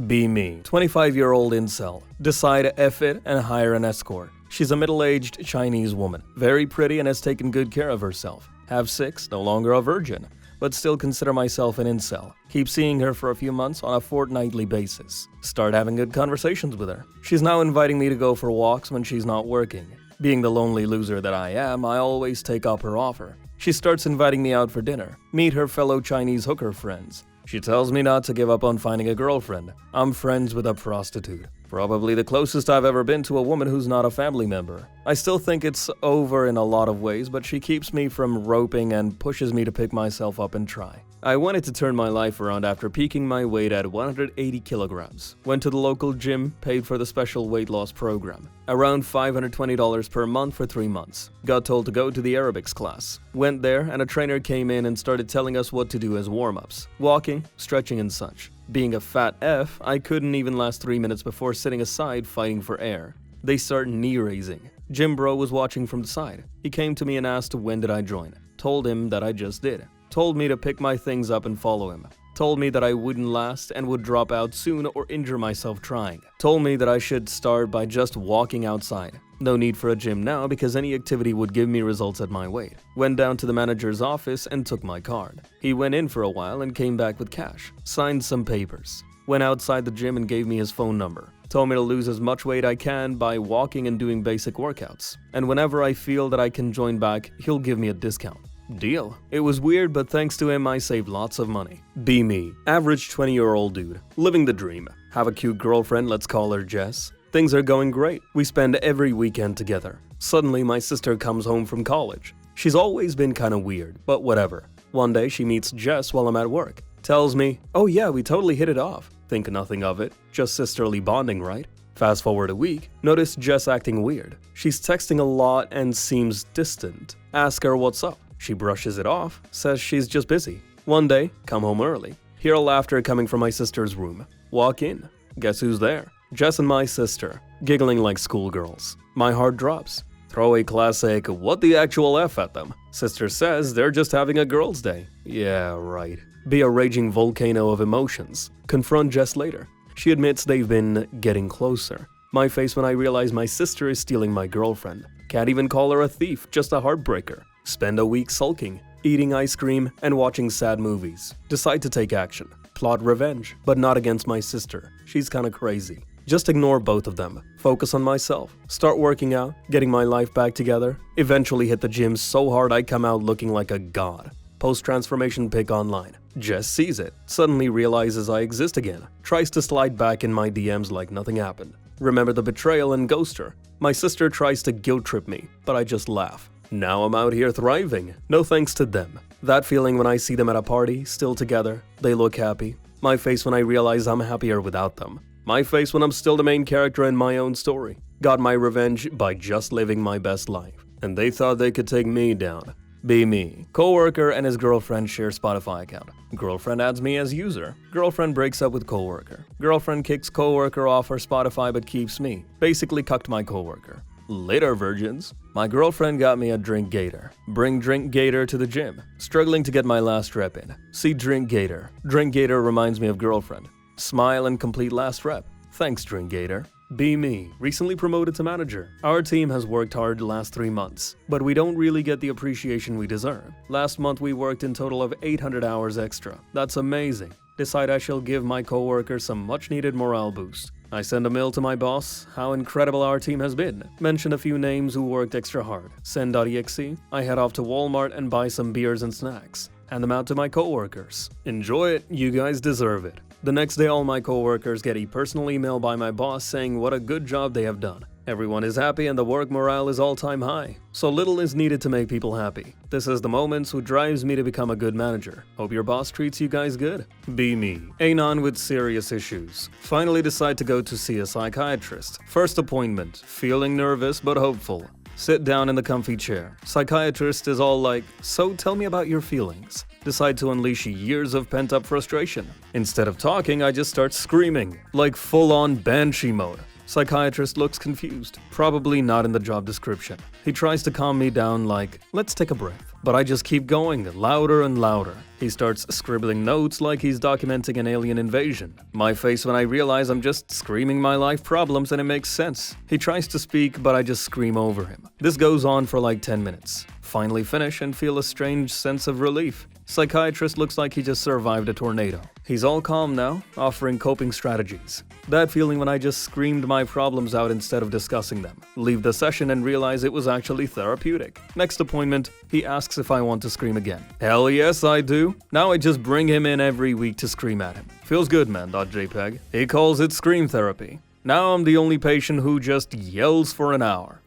Be me. 25-year-old incel. Decide F it and hire an escort. She's a middle-aged Chinese woman. Very pretty and has taken good care of herself. Have 6, no longer a virgin, but still consider myself an incel. Keep seeing her for a few months on a fortnightly basis. Start having good conversations with her. She's now inviting me to go for walks when she's not working. Being the lonely loser that I am, I always take up her offer. She starts inviting me out for dinner. Meet her fellow Chinese hooker friends. She tells me not to give up on finding a girlfriend. I'm friends with a prostitute. Probably the closest I've ever been to a woman who's not a family member. I still think it's over in a lot of ways, but she keeps me from roping and pushes me to pick myself up and try. I wanted to turn my life around after peaking my weight at 180 kilograms. Went to the local gym, paid for the special weight loss program. Around $520 per month for 3 months. Got told to go to the aerobics class. Went there and a trainer came in and started telling us what to do as warm-ups. Walking, stretching and such. Being a fat F, I couldn't even last 3 minutes before sitting aside fighting for air. They start knee raising. Gym bro was watching from the side. He came to me and asked when did I join. Told him that I just did. Told me to pick my things up and follow him. Told me that I wouldn't last and would drop out soon or injure myself trying. Told me that I should start by just walking outside. No need for a gym now because any activity would give me results at my weight. Went down to the manager's office and took my card. He went in for a while and came back with cash. Signed some papers. Went outside the gym and gave me his phone number. Told me to lose as much weight I can by walking and doing basic workouts. And whenever I feel that I can join back, he'll give me a discount. Deal. It was weird, but thanks to him I saved lots of money. Be me. Average 20-year-old dude. Living the dream. Have a cute girlfriend, let's call her Jess. Things are going great. We spend every weekend together. Suddenly my sister comes home from college. She's always been kinda weird, but whatever. One day she meets Jess while I'm at work. Tells me, oh yeah, we totally hit it off. Think nothing of it. Just sisterly bonding, right? Fast forward a week, notice Jess acting weird. She's texting a lot and seems distant. Ask her what's up. She brushes it off, says she's just busy. One day, come home early. Hear laughter coming from my sister's room. Walk in. Guess who's there? Jess and my sister, giggling like schoolgirls. My heart drops. Throw a classic, what the actual F at them. Sister says they're just having a girl's day. Yeah, right. Be a raging volcano of emotions. Confront Jess later. She admits they've been getting closer. My face when I realize my sister is stealing my girlfriend. Can't even call her a thief, just a heartbreaker. Spend a week sulking, eating ice cream, and watching sad movies. Decide to take action. Plot revenge, but not against my sister. She's kinda crazy. Just ignore both of them. Focus on myself. Start working out, getting my life back together. Eventually hit the gym so hard I come out looking like a god. Post-transformation pic online. Jess sees it. Suddenly realizes I exist again. Tries to slide back in my DMs like nothing happened. Remember the betrayal and ghost her. My sister tries to guilt trip me, but I just laugh. Now I'm out here thriving. No thanks to them. That feeling when I see them at a party, still together, they look happy. My face when I realize I'm happier without them. My face when I'm still the main character in my own story. Got my revenge by just living my best life. And they thought they could take me down. Be me. Coworker and his girlfriend share Spotify account. Girlfriend adds me as user. Girlfriend breaks up with coworker. Girlfriend kicks coworker off her Spotify but keeps me. Basically cucked my coworker. Later, virgins. My girlfriend got me a drink gator. Bring drink gator to the gym. Struggling to get my last rep in. See drink gator. Drink gator reminds me of girlfriend. Smile and complete last rep. Thanks, drink gator. Be me. Recently promoted to manager. Our team has worked hard the last 3 months, but we don't really get the appreciation we deserve. Last month we worked in total of 800 hours extra. That's amazing. Decide I shall give my coworker some much needed morale boost. I send a mail to my boss, how incredible our team has been. Mention a few names who worked extra hard. Send.exe. I head off to Walmart and buy some beers and snacks. Hand them out to my coworkers. Enjoy it, you guys deserve it. The next day all my coworkers get a personal email by my boss saying what a good job they have done. Everyone is happy and the work morale is all-time high. So little is needed to make people happy. This is the moment who drives me to become a good manager. Hope your boss treats you guys good. Be me. Anon with serious issues. Finally decide to go to see a psychiatrist. First appointment. Feeling nervous but hopeful. Sit down in the comfy chair. Psychiatrist is all like, so tell me about your feelings. Decide to unleash years of pent-up frustration. Instead of talking, I just start screaming. Like full-on banshee mode. Psychiatrist looks confused. Probably not in the job description. He tries to calm me down like, let's take a breath. But I just keep going, louder and louder. He starts scribbling notes like he's documenting an alien invasion. My face when I realize I'm just screaming my life problems and it makes sense. He tries to speak, but I just scream over him. This goes on for like 10 minutes. Finally finish and feel a strange sense of relief. Psychiatrist looks like he just survived a tornado. He's all calm now, offering coping strategies. That feeling when I just screamed my problems out instead of discussing them. Leave the session and realize it was actually therapeutic. Next appointment, he asks if I want to scream again. Hell yes, I do. Now I just bring him in every week to scream at him. Feels good, man.jpg. He calls it scream therapy. Now I'm the only patient who just yells for an hour.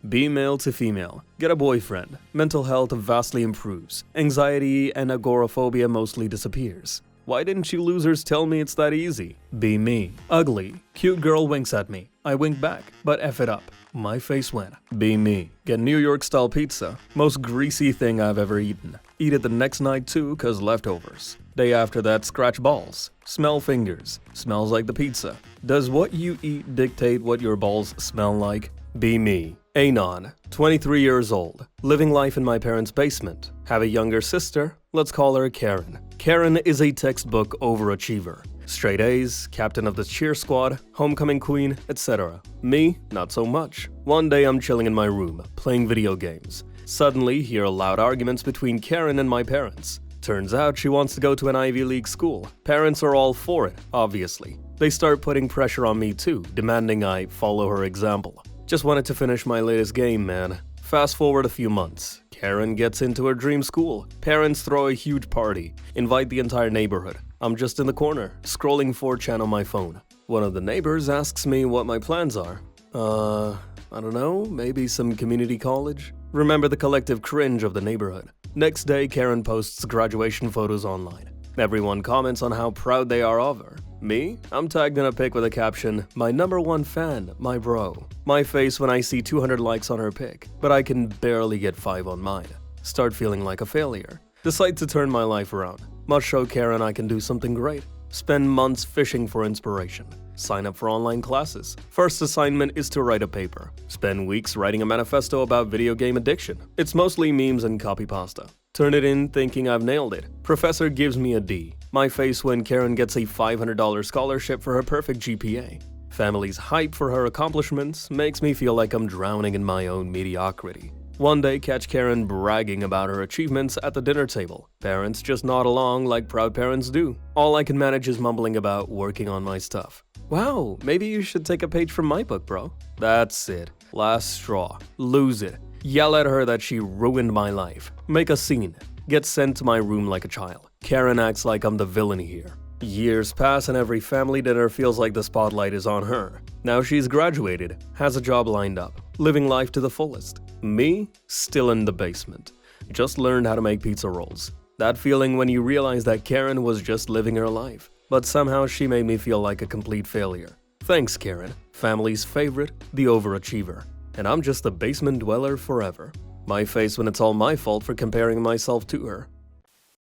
Be male to female. Get a boyfriend. Mental health vastly improves. Anxiety and agoraphobia mostly disappears. Why didn't you losers tell me it's that easy? Be me. Ugly. Cute girl winks at me. I wink back, but F it up. My face went. Be me. Get New York style pizza. Most greasy thing I've ever eaten. Eat it the next night too, cause leftovers. Day after that, scratch balls. Smell fingers. Smells like the pizza. Does what you eat dictate what your balls smell like? Be me. Anon, 23 years old, living life in my parents' basement. Have a younger sister, let's call her Karen. Karen is a textbook overachiever. Straight A's, captain of the cheer squad, homecoming queen, etc. Me, not so much. One day I'm chilling in my room, playing video games. Suddenly hear loud arguments between Karen and my parents. Turns out she wants to go to an Ivy League school. Parents are all for it, obviously. They start putting pressure on me too, demanding I follow her example. Just wanted to finish my latest game, man. Fast forward a few months. Karen gets into her dream school. Parents throw a huge party. Invite the entire neighborhood. I'm just in the corner, scrolling 4Chan on my phone. One of the neighbors asks me what my plans are. I don't know, maybe some community college? Remember the collective cringe of the neighborhood. Next day, Karen posts graduation photos online. Everyone comments on how proud they are of her. Me? I'm tagged in a pic with a caption, "My #1 fan, my bro." My face when I see 200 likes on her pic, but I can barely get 5 on mine. Start feeling like a failure. Decide to turn my life around. Must show Karen I can do something great. Spend months fishing for inspiration. Sign up for online classes. First assignment is to write a paper. Spend weeks writing a manifesto about video game addiction. It's mostly memes and copy pasta. Turn it in thinking I've nailed it. Professor gives me a D. My face when Karen gets a $500 scholarship for her perfect GPA. Family's hype for her accomplishments makes me feel like I'm drowning in my own mediocrity. One day catch Karen bragging about her achievements at the dinner table. Parents just nod along like proud parents do. All I can manage is mumbling about working on my stuff. Wow, maybe you should take a page from my book, bro. That's it. Last straw. Lose it. Yell at her that she ruined my life. Make a scene. Get sent to my room like a child. Karen acts like I'm the villain here. Years pass and every family dinner feels like the spotlight is on her. Now she's graduated, has a job lined up, living life to the fullest. Me, still in the basement. Just learned how to make pizza rolls. That feeling when you realize that Karen was just living her life, but somehow she made me feel like a complete failure. Thanks, Karen. Family's favorite, the overachiever. And I'm just a basement dweller forever. My face when it's all my fault for comparing myself to her.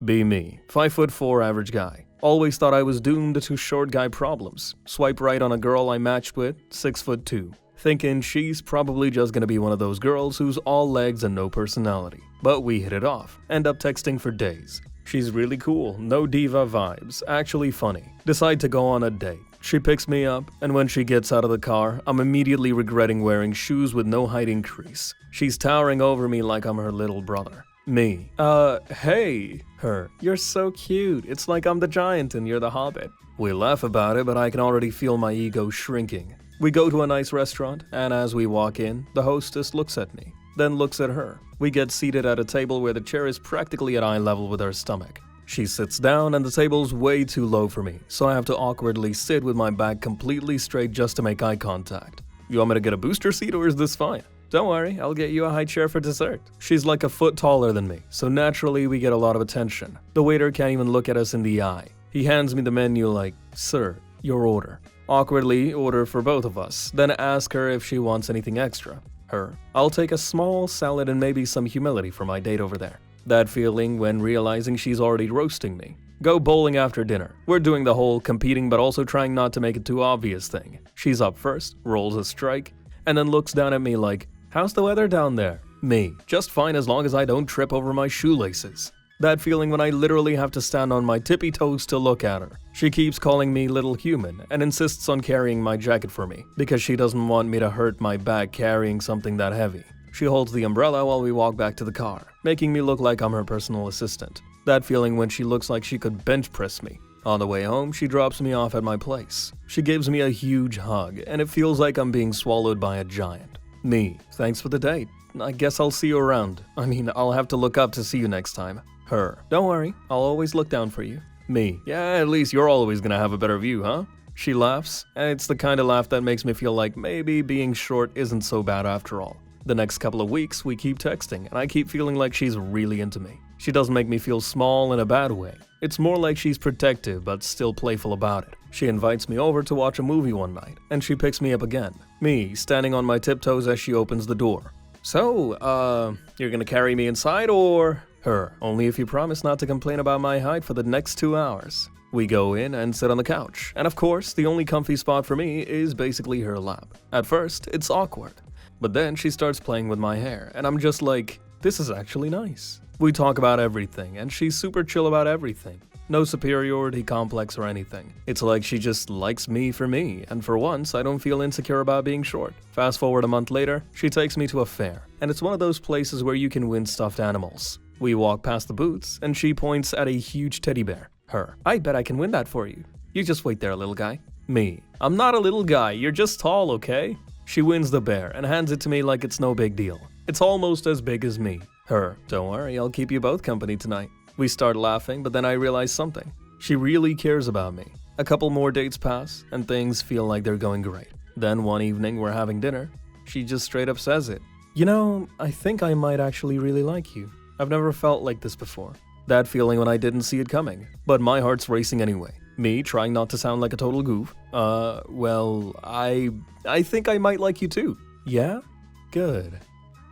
Be me, 5'4" average guy. Always thought I was doomed to short guy problems. Swipe right on a girl I matched with, 6'2". Thinking she's probably just gonna be one of those girls who's all legs and no personality. But we hit it off, end up texting for days. She's really cool, no diva vibes, actually funny. Decide to go on a date. She picks me up, and when she gets out of the car, I'm immediately regretting wearing shoes with no hiding crease. She's towering over me like I'm her little brother. Me. Hey. Her. You're so cute. It's like I'm the giant and you're the hobbit. We laugh about it, but I can already feel my ego shrinking. We go to a nice restaurant, and as we walk in, the hostess looks at me, then looks at her. We get seated at a table where the chair is practically at eye level with her stomach. She sits down and the table's way too low for me, so I have to awkwardly sit with my back completely straight just to make eye contact. You want me to get a booster seat or is this fine? Don't worry, I'll get you a high chair for dessert. She's like a foot taller than me, so naturally we get a lot of attention. The waiter can't even look at us in the eye. He hands me the menu like, "Sir, your order." Awkwardly order for both of us, then ask her if she wants anything extra. Her. I'll take a small salad and maybe some humility for my date over there. That feeling when realizing she's already roasting me. Go bowling after dinner. We're doing the whole competing but also trying not to make it too obvious thing. She's up first, rolls a strike, and then looks down at me like, "How's the weather down there?" Me, just fine as long as I don't trip over my shoelaces. That feeling when I literally have to stand on my tippy toes to look at her. She keeps calling me little human and insists on carrying my jacket for me because she doesn't want me to hurt my back carrying something that heavy. She holds the umbrella while we walk back to the car, making me look like I'm her personal assistant. That feeling when she looks like she could bench press me. On the way home, she drops me off at my place. She gives me a huge hug, and it feels like I'm being swallowed by a giant. Me, thanks for the date. I guess I'll see you around. I'll have to look up to see you next time. Her, don't worry, I'll always look down for you. Me, yeah, at least you're always gonna have a better view, huh? She laughs, and it's the kind of laugh that makes me feel like maybe being short isn't so bad after all. The next couple of weeks, we keep texting, and I keep feeling like she's really into me. She doesn't make me feel small in a bad way. It's more like she's protective, but still playful about it. She invites me over to watch a movie one night, and she picks me up again. Me, standing on my tiptoes as she opens the door. So, you're gonna carry me inside, or? Her, only if you promise not to complain about my height for the next 2 hours. We go in and sit on the couch, and of course, the only comfy spot for me is basically her lap. At first, it's awkward, but then she starts playing with my hair, and I'm just like, this is actually nice. We talk about everything, and she's super chill about everything. No superiority complex or anything. It's like she just likes me for me, and for once, I don't feel insecure about being short. Fast forward a month later, she takes me to a fair, and it's one of those places where you can win stuffed animals. We walk past the booths, and she points at a huge teddy bear. Her, I bet I can win that for you. You just wait there, little guy. Me, I'm not a little guy, you're just tall, okay? She wins the bear and hands it to me like it's no big deal. It's almost as big as me. Her, don't worry, I'll keep you both company tonight. We start laughing, but then I realize something. She really cares about me. A couple more dates pass, and things feel like they're going great. Then one evening, we're having dinner. She just straight up says it. You know, I think I might actually really like you. I've never felt like this before. That feeling when I didn't see it coming. But my heart's racing anyway. Me, trying not to sound like a total goof. Well, I think I might like you too. Yeah? Good.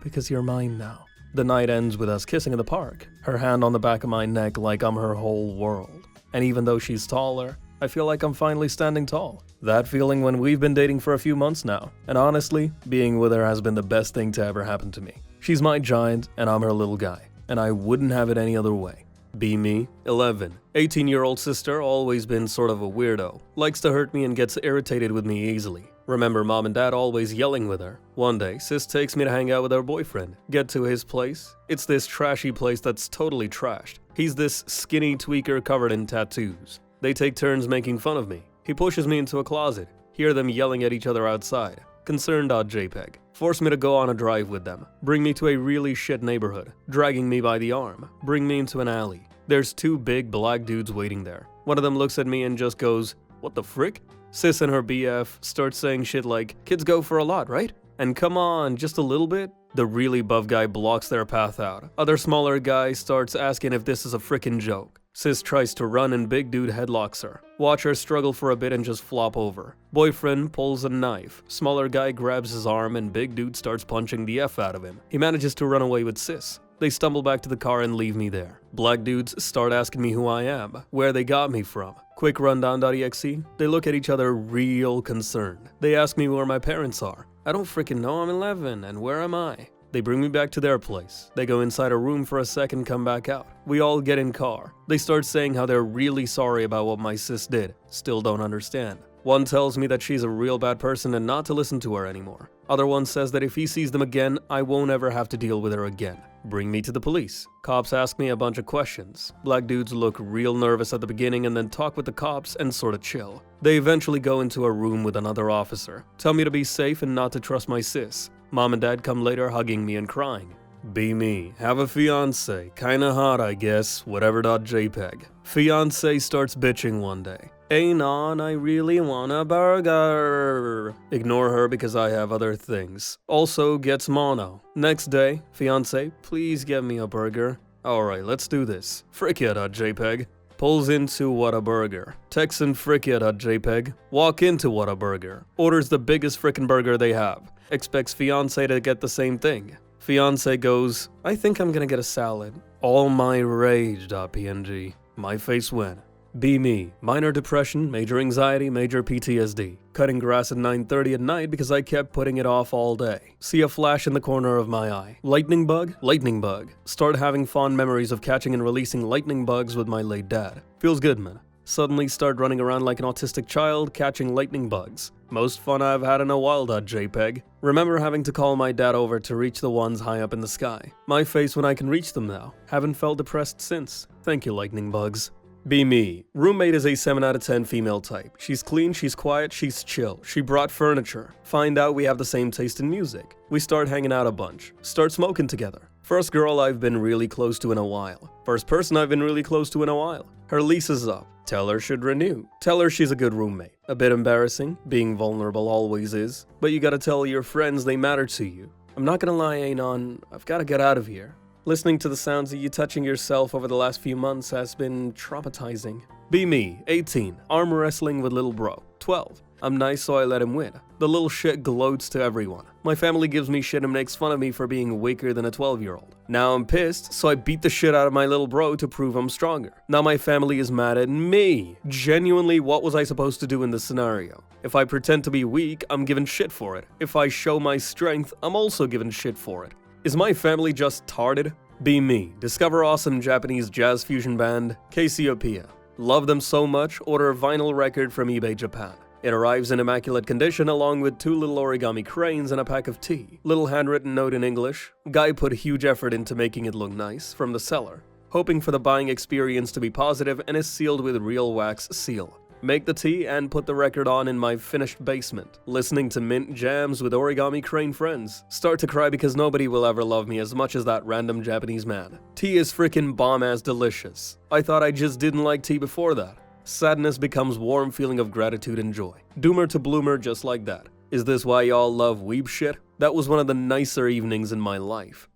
Because you're mine now. The night ends with us kissing in the park, her hand on the back of my neck like I'm her whole world. And even though she's taller, I feel like I'm finally standing tall. That feeling when we've been dating for a few months now. And honestly, being with her has been the best thing to ever happen to me. She's my giant, and I'm her little guy. And I wouldn't have it any other way. Be me, 11. 18-year-old sister, always been sort of a weirdo. Likes to hurt me and gets irritated with me easily. Remember mom and dad always yelling with her. One day, sis takes me to hang out with her boyfriend. Get to his place. It's this trashy place that's totally trashed. He's this skinny tweaker covered in tattoos. They take turns making fun of me. He pushes me into a closet. Hear them yelling at each other outside. Concerned.jpg. Force me to go on a drive with them. Bring me to a really shit neighborhood. Dragging me by the arm. Bring me into an alley. There's two big black dudes waiting there. One of them looks at me and just goes, "What the frick?" Sis and her BF start saying shit like, "Kids go for a lot, right? And come on, just a little bit?" The really buff guy blocks their path out. Other smaller guy starts asking if this is a frickin' joke. Sis tries to run and big dude headlocks her. Watch her struggle for a bit and just flop over. Boyfriend pulls a knife. Smaller guy grabs his arm and big dude starts punching the F out of him. He manages to run away with sis. They stumble back to the car and leave me there. Black dudes start asking me who I am, where they got me from. Quick rundown.exe. They look at each other real concerned. They ask me where my parents are. I don't frickin' know, I'm 11, and where am I? They bring me back to their place. They go inside a room for a second, come back out. We all get in car. They start saying how they're really sorry about what my sis did. Still don't understand. One tells me that she's a real bad person and not to listen to her anymore. Other one says that if he sees them again, I won't ever have to deal with her again. Bring me to the police. Cops ask me a bunch of questions. Black dudes look real nervous at the beginning and then talk with the cops and sorta chill. They eventually go into a room with another officer. Tell me to be safe and not to trust my sis. Mom and dad come later hugging me and crying. Be me. Have a fiance. Kinda hot, I guess. Whatever.jpg. Fiance starts bitching one day. "Hey non, I really want a burger." Ignore her because I have other things. Also gets mono. Next day, fiance, please get me a burger. Alright, let's do this. Frickia.jpg. Pulls into Whataburger. Texan Frickia.jpg. Walk into Whataburger. Orders the biggest frickin' burger they have. Expects fiance to get the same thing. Fiance goes, "I think I'm gonna get a salad." All my rage.png. My face went. Be me. Minor depression, major anxiety, major PTSD. Cutting grass at 9:30 at night because I kept putting it off all day. See a flash in the corner of my eye. Lightning bug? Lightning bug. Start having fond memories of catching and releasing lightning bugs with my late dad. Feels good, man. Suddenly start running around like an autistic child, catching lightning bugs. Most fun I've had in a while, .jpg. Remember having to call my dad over to reach the ones high up in the sky. My face when I can reach them now. Haven't felt depressed since. Thank you, lightning bugs. Be me. Roommate is a 7 out of 10 female type. She's clean, she's quiet, she's chill. She brought furniture. Find out we have the same taste in music. We start hanging out a bunch. Start smoking together. First girl I've been really close to in a while. First person I've been really close to in a while. Her lease is up. Tell her should renew. Tell her she's a good roommate. A bit embarrassing. Being vulnerable always is. But you gotta tell your friends they matter to you. I'm not gonna lie, Anon. I've gotta get out of here. Listening to the sounds of you touching yourself over the last few months has been traumatizing. Be me, 18, arm wrestling with little bro, 12. I'm nice so I let him win. The little shit gloats to everyone. My family gives me shit and makes fun of me for being weaker than a 12-year-old. Now I'm pissed, so I beat the shit out of my little bro to prove I'm stronger. Now my family is mad at me. Genuinely, what was I supposed to do in this scenario? If I pretend to be weak, I'm given shit for it. If I show my strength, I'm also given shit for it. Is my family just tarded? Be me. Discover awesome Japanese jazz fusion band, Cassiopeia. Love them so much, order a vinyl record from eBay Japan. It arrives in immaculate condition along with 2 little origami cranes and a pack of tea. Little handwritten note in English. Guy put huge effort into making it look nice, from the seller. Hoping for the buying experience to be positive and is sealed with real wax seal. Make the tea and put the record on in my finished basement, listening to mint jams with origami crane friends. Start to cry because nobody will ever love me as much as that random Japanese man. Tea is freaking bomb-ass delicious. I thought I just didn't like tea before that. Sadness becomes warm feeling of gratitude and joy. Doomer to bloomer just like that. Is this why y'all love weeb shit? That was one of the nicer evenings in my life.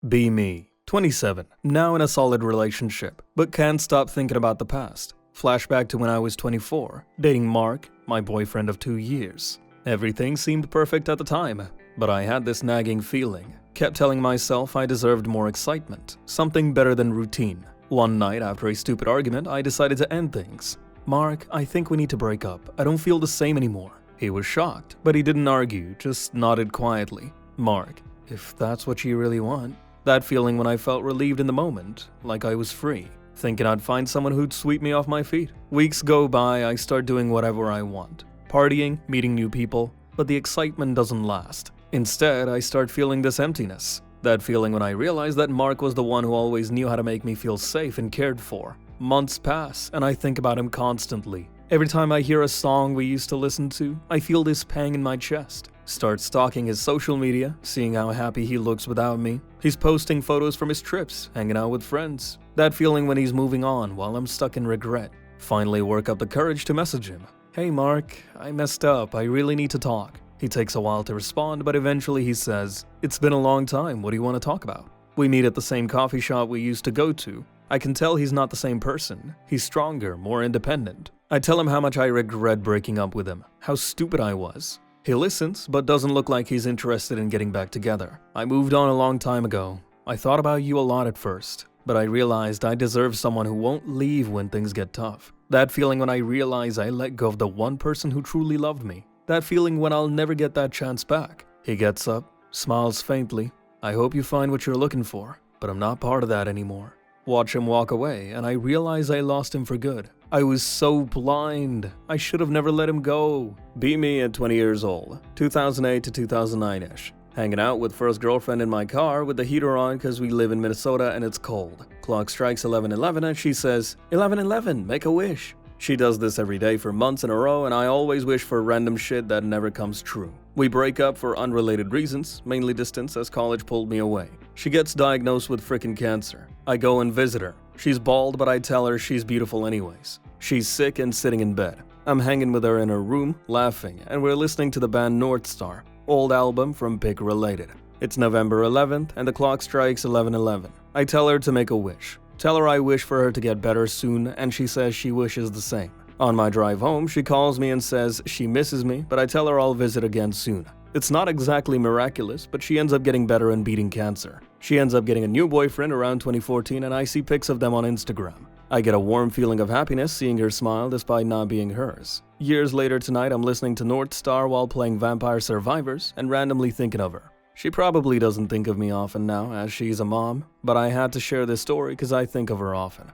Be me. 27. Now in a solid relationship, but can't stop thinking about the past. Flashback to when I was 24, dating Mark, my boyfriend of 2 years. Everything seemed perfect at the time, but I had this nagging feeling. Kept telling myself I deserved more excitement, something better than routine. One night after a stupid argument, I decided to end things. Mark, I think we need to break up. I don't feel the same anymore. He was shocked, but he didn't argue, just nodded quietly. Mark, if that's what you really want. That feeling when I felt relieved in the moment, like I was free. Thinking I'd find someone who'd sweep me off my feet. Weeks go by, I start doing whatever I want. Partying, meeting new people, but the excitement doesn't last. Instead, I start feeling this emptiness. That feeling when I realize that Mark was the one who always knew how to make me feel safe and cared for. Months pass, and I think about him constantly. Every time I hear a song we used to listen to, I feel this pang in my chest. Start stalking his social media, seeing how happy he looks without me. He's posting photos from his trips, hanging out with friends. That feeling when he's moving on while I'm stuck in regret. Finally work up the courage to message him. Hey Mark, I messed up, I really need to talk. He takes a while to respond, but eventually he says, it's been a long time, what do you want to talk about? We meet at the same coffee shop we used to go to. I can tell he's not the same person. He's stronger, more independent. I tell him how much I regret breaking up with him, how stupid I was. He listens, but doesn't look like he's interested in getting back together. I moved on a long time ago. I thought about you a lot at first, but I realized I deserve someone who won't leave when things get tough. That feeling when I realize I let go of the one person who truly loved me. That feeling when I'll never get that chance back. He gets up, smiles faintly. I hope you find what you're looking for, but I'm not part of that anymore. Watch him walk away, and I realize I lost him for good. I was so blind. I should have never let him go. Be me at 20 years old, 2008 to 2009-ish. Hanging out with first girlfriend in my car with the heater on because we live in Minnesota and it's cold. Clock strikes 11:11 and she says, 11:11, make a wish. She does this every day for months in a row, and I always wish for random shit that never comes true. We break up for unrelated reasons, mainly distance as college pulled me away. She gets diagnosed with frickin' cancer. I go and visit her. She's bald, but I tell her she's beautiful anyways. She's sick and sitting in bed. I'm hanging with her in her room, laughing, and we're listening to the band North Star, old album from Pick Related. It's November 11th, and the clock strikes 11:11. I tell her to make a wish. Tell her I wish for her to get better soon, and she says she wishes the same. On my drive home, she calls me and says she misses me, but I tell her I'll visit again soon. It's not exactly miraculous, but she ends up getting better and beating cancer. She ends up getting a new boyfriend around 2014, and I see pics of them on Instagram. I get a warm feeling of happiness seeing her smile despite not being hers. Years later tonight, I'm listening to North Star while playing Vampire Survivors and randomly thinking of her. She probably doesn't think of me often now, as she's a mom, but I had to share this story because I think of her often.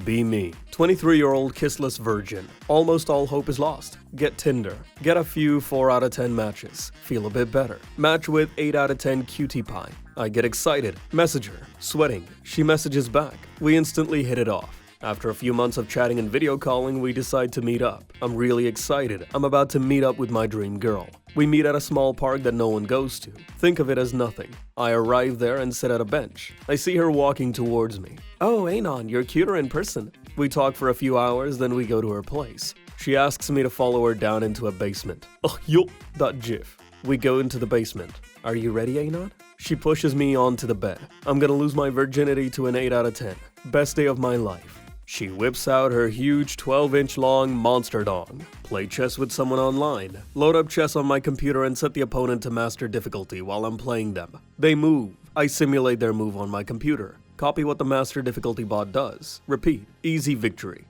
Be me. 23-year-old kissless virgin. Almost all hope is lost. Get Tinder. Get a few 4 out of 10 matches. Feel a bit better. Match with 8 out of 10 cutie pie. I get excited. Message her. Sweating. She messages back. We instantly hit it off. After a few months of chatting and video calling, we decide to meet up. I'm really excited. I'm about to meet up with my dream girl. We meet at a small park that no one goes to. Think of it as nothing. I arrive there and sit at a bench. I see her walking towards me. Oh, Anon, you're cuter in person. We talk for a few hours, then we go to her place. She asks me to follow her down into a basement. Oh, yo, that gif. We go into the basement. Are you ready, Anon? She pushes me onto the bed. I'm gonna lose my virginity to an 8 out of 10. Best day of my life. She whips out her huge 12-inch long monster dong. Play chess with someone online. Load up chess on my computer and set the opponent to master difficulty while I'm playing them. They move. I simulate their move on my computer. Copy what the master difficulty bot does. Repeat. Easy victory.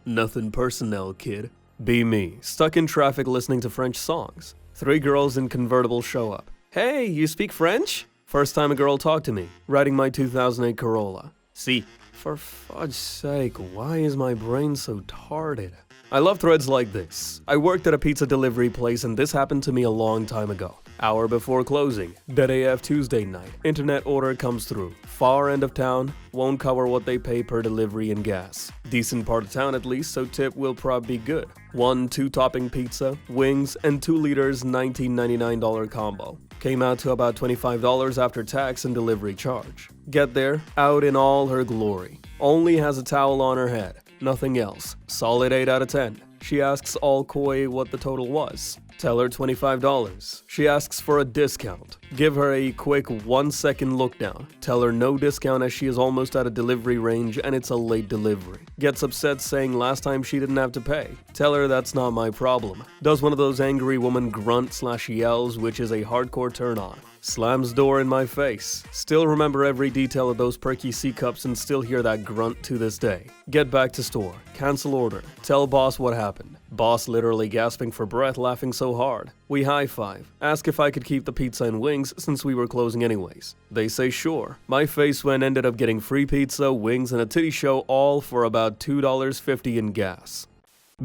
Nothing personnel, kid. Be me. Stuck in traffic listening to French songs. 3 girls in convertible show up. Hey, you speak French? First time a girl talked to me. Riding my 2008 Corolla. See. For fudge's sake, why is my brain so tarded? I love threads like this. I worked at a pizza delivery place and this happened to me a long time ago. Hour before closing. Dead AF Tuesday night. Internet order comes through. Far end of town. Won't cover what they pay per delivery and gas. Decent part of town at least, so tip will probably be good. 1 2-topping pizza, wings, and 2 liters $19.99 combo. Came out to about $25 after tax and delivery charge. Get there, out in all her glory. Only has a towel on her head. Nothing else. Solid 8 out of 10. She asks all coy what the total was. Tell her $25. She asks for a discount. Give her a quick 1-second look down. Tell her no discount as she is almost at a delivery range and it's a late delivery. Gets upset saying last time she didn't have to pay. Tell her that's not my problem. Does one of those angry woman grunt/yells, which is a hardcore turn on. Slams door in my face. Still remember every detail of those perky C-cups and still hear that grunt to this day. Get back to store. Cancel order. Tell boss what happened. Boss literally gasping for breath, laughing so hard. We high-five. Ask if I could keep the pizza and wings since we were closing anyways. They say sure. My face when ended up getting free pizza, wings, and a titty show all for about $2.50 in gas.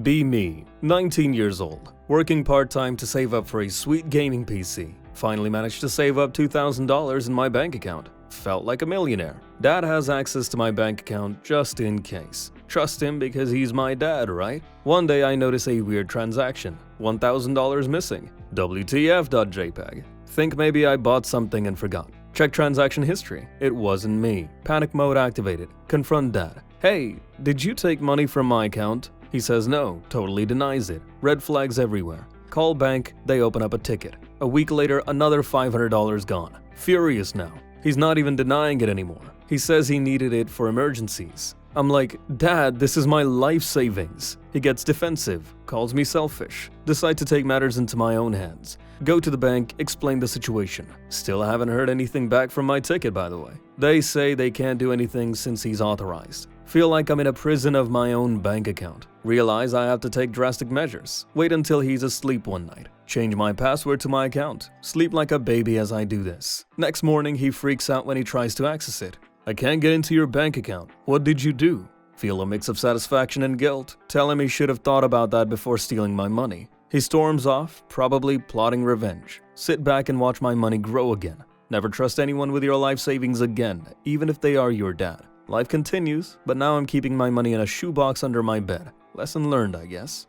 Be me. 19 years old. Working part-time to save up for a sweet gaming PC. Finally managed to save up $2,000 in my bank account. Felt like a millionaire. Dad has access to my bank account just in case. Trust him because he's my dad, right? One day I notice a weird transaction. $1,000 missing. WTF.jpg. Think maybe I bought something and forgot. Check transaction history. It wasn't me. Panic mode activated. Confront dad. Hey, did you take money from my account? He says no, totally denies it. Red flags everywhere. Call bank, they open up a ticket. A week later, another $500 gone. Furious now. He's not even denying it anymore. He says he needed it for emergencies. I'm like, Dad, this is my life savings. He gets defensive, calls me selfish. Decide to take matters into my own hands. Go to the bank, explain the situation. Still haven't heard anything back from my ticket, by the way. They say they can't do anything since he's authorized. Feel like I'm in a prison of my own bank account. Realize I have to take drastic measures. Wait until he's asleep one night. Change my password to my account. Sleep like a baby as I do this. Next morning, he freaks out when he tries to access it. I can't get into your bank account. What did you do? Feel a mix of satisfaction and guilt. Tell him he should have thought about that before stealing my money. He storms off, probably plotting revenge. Sit back and watch my money grow again. Never trust anyone with your life savings again, even if they are your dad. Life continues, but now I'm keeping my money in a shoebox under my bed. Lesson learned, I guess.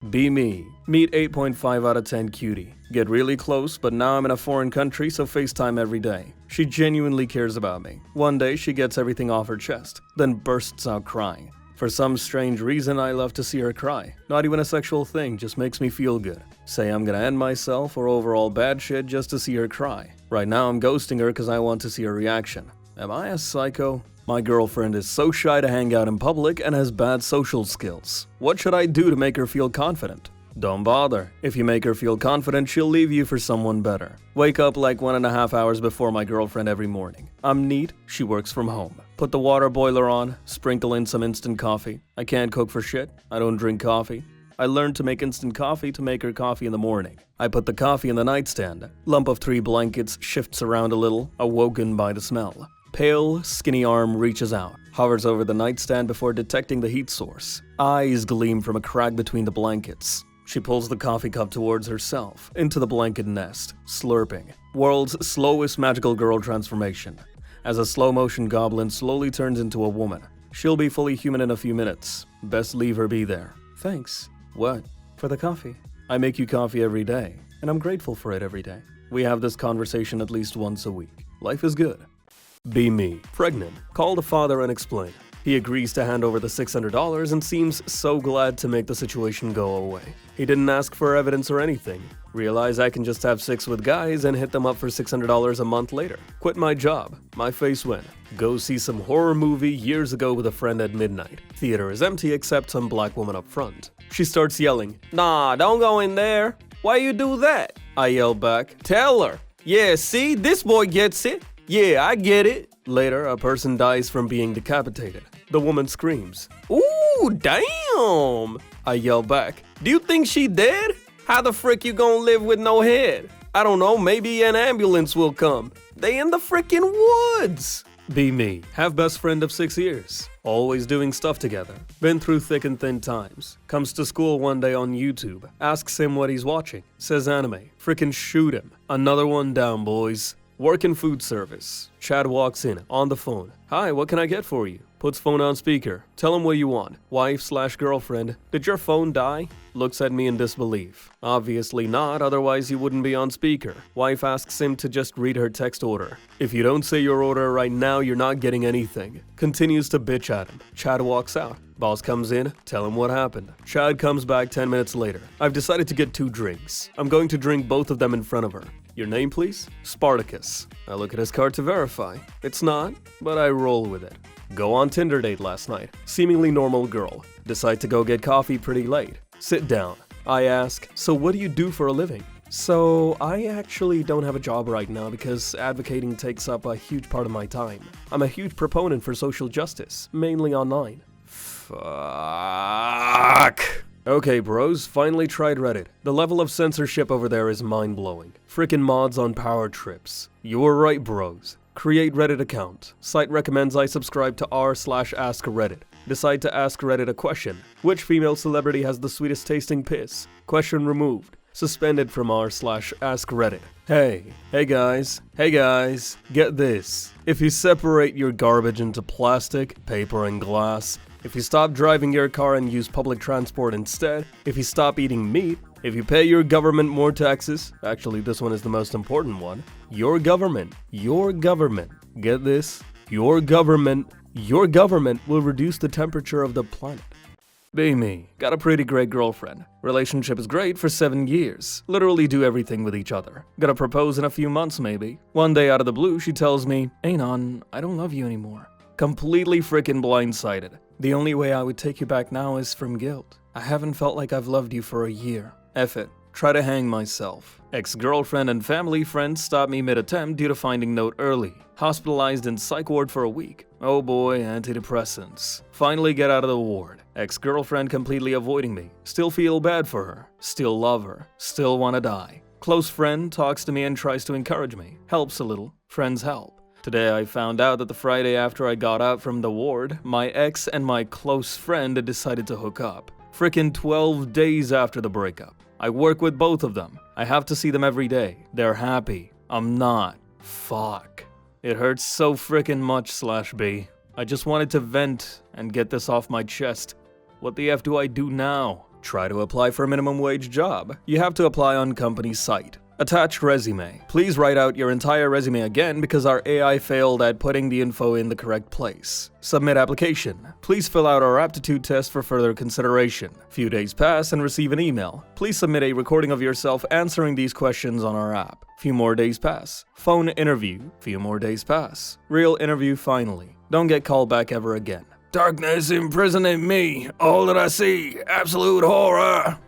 Be me. Meet 8.5 out of 10 cutie. Get really close, but now I'm in a foreign country, so FaceTime every day. She genuinely cares about me. One day, she gets everything off her chest, then bursts out crying. For some strange reason, I love to see her cry. Not even a sexual thing, just makes me feel good. Say I'm gonna end myself or overall bad shit just to see her cry. Right now, I'm ghosting her because I want to see her reaction. Am I a psycho? My girlfriend is so shy to hang out in public and has bad social skills. What should I do to make her feel confident? Don't bother. If you make her feel confident, she'll leave you for someone better. Wake up like 1.5 hours before my girlfriend every morning. I'm neat, she works from home. Put the water boiler on, sprinkle in some instant coffee. I can't cook for shit. I don't drink coffee. I learned to make instant coffee to make her coffee in the morning. I put the coffee in the nightstand. Lump of 3 blankets shifts around a little, awoken by the smell. Pale, skinny arm reaches out, hovers over the nightstand before detecting the heat source. Eyes gleam from a crack between the blankets. She pulls the coffee cup towards herself, into the blanket nest, slurping. World's slowest magical girl transformation. As a slow-motion goblin slowly turns into a woman. She'll be fully human in a few minutes. Best leave her be there. Thanks. What? For the coffee. I make you coffee every day, and I'm grateful for it every day. We have this conversation at least once a week. Life is good. Be me. Pregnant. Call the father and explain. He agrees to hand over the $600 and seems so glad to make the situation go away. He didn't ask for evidence or anything. Realize I can just have sex with guys and hit them up for $600 a month later. Quit my job. My face win. Go see some horror movie years ago with a friend at midnight. Theater is empty except some black woman up front. She starts yelling, "Nah, don't go in there. Why you do that?" I yell back, "Tell her. Yeah, see, this boy gets it. Yeah, I get it." Later, a person dies from being decapitated. The woman screams, "Ooh, damn!" I yell back, "Do you think she dead? How the frick you gonna live with no head? I don't know, maybe an ambulance will come. They in the frickin' woods." Be me. Have best friend of 6 years. Always doing stuff together. Been through thick and thin times. Comes to school one day on YouTube. Asks him what he's watching. Says anime. Frickin' shoot him. Another one down, boys. Work in food service. Chad walks in, on the phone. "Hi, what can I get for you?" Puts phone on speaker. Tell him what you want. Wife/girlfriend. "Did your phone die?" Looks at me in disbelief. Obviously not, otherwise he wouldn't be on speaker. Wife asks him to just read her text order. "If you don't say your order right now, you're not getting anything." Continues to bitch at him. Chad walks out. Boss comes in, tell him what happened. Chad comes back 10 minutes later. "I've decided to get 2 drinks. I'm going to drink both of them in front of her. Your name, please?" "Spartacus." I look at his card to verify. It's not, but I roll with it. Go on Tinder date last night. Seemingly normal girl. Decide to go get coffee pretty late. Sit down. I ask, "So what do you do for a living?" "So I actually don't have a job right now because advocating takes up a huge part of my time. I'm a huge proponent for social justice, mainly online." Fuck. Okay, bros, finally tried Reddit. The level of censorship over there is mind-blowing. Frickin' mods on power trips. You were right, bros. Create Reddit account. Site recommends I subscribe to r/askreddit. Decide to ask Reddit a question. Which female celebrity has the sweetest tasting piss? Question removed. Suspended from r/askreddit. Hey guys, get this. If you separate your garbage into plastic, paper, and glass, if you stop driving your car and use public transport instead, if you stop eating meat, if you pay your government more taxes, actually this one is the most important one, your government, get this, your government will reduce the temperature of the planet. Be me. Got a pretty great girlfriend. Relationship is great for 7 years. Literally do everything with each other. Gonna propose in a few months maybe. One day out of the blue she tells me, "Anon, I don't love you anymore." Completely frickin' blindsided. The only way I would take you back now is from guilt. I haven't felt like I've loved you for a year. F it. Try to hang myself. Ex-girlfriend and family friends stop me mid-attempt due to finding note early. Hospitalized in psych ward for a week. Oh boy, antidepressants. Finally get out of the ward. Ex-girlfriend completely avoiding me. Still feel bad for her. Still love her. Still wanna die. Close friend talks to me and tries to encourage me. Helps a little. Friends help. Today I found out that the Friday after I got out from the ward, my ex and my close friend had decided to hook up. Frickin' 12 days after the breakup. I work with both of them. I have to see them every day. They're happy. I'm not. Fuck. It hurts so frickin' much/B. I just wanted to vent and get this off my chest. What the F do I do now? Try to apply for a minimum wage job. You have to apply on company site. Attached resume. Please write out your entire resume again because our AI failed at putting the info in the correct place. Submit application. Please fill out our aptitude test for further consideration. Few days pass and receive an email. Please submit a recording of yourself answering these questions on our app. Few more days pass. Phone interview. Few more days pass. Real interview finally. Don't get called back ever again. Darkness imprisoning me. All that I see. Absolute horror.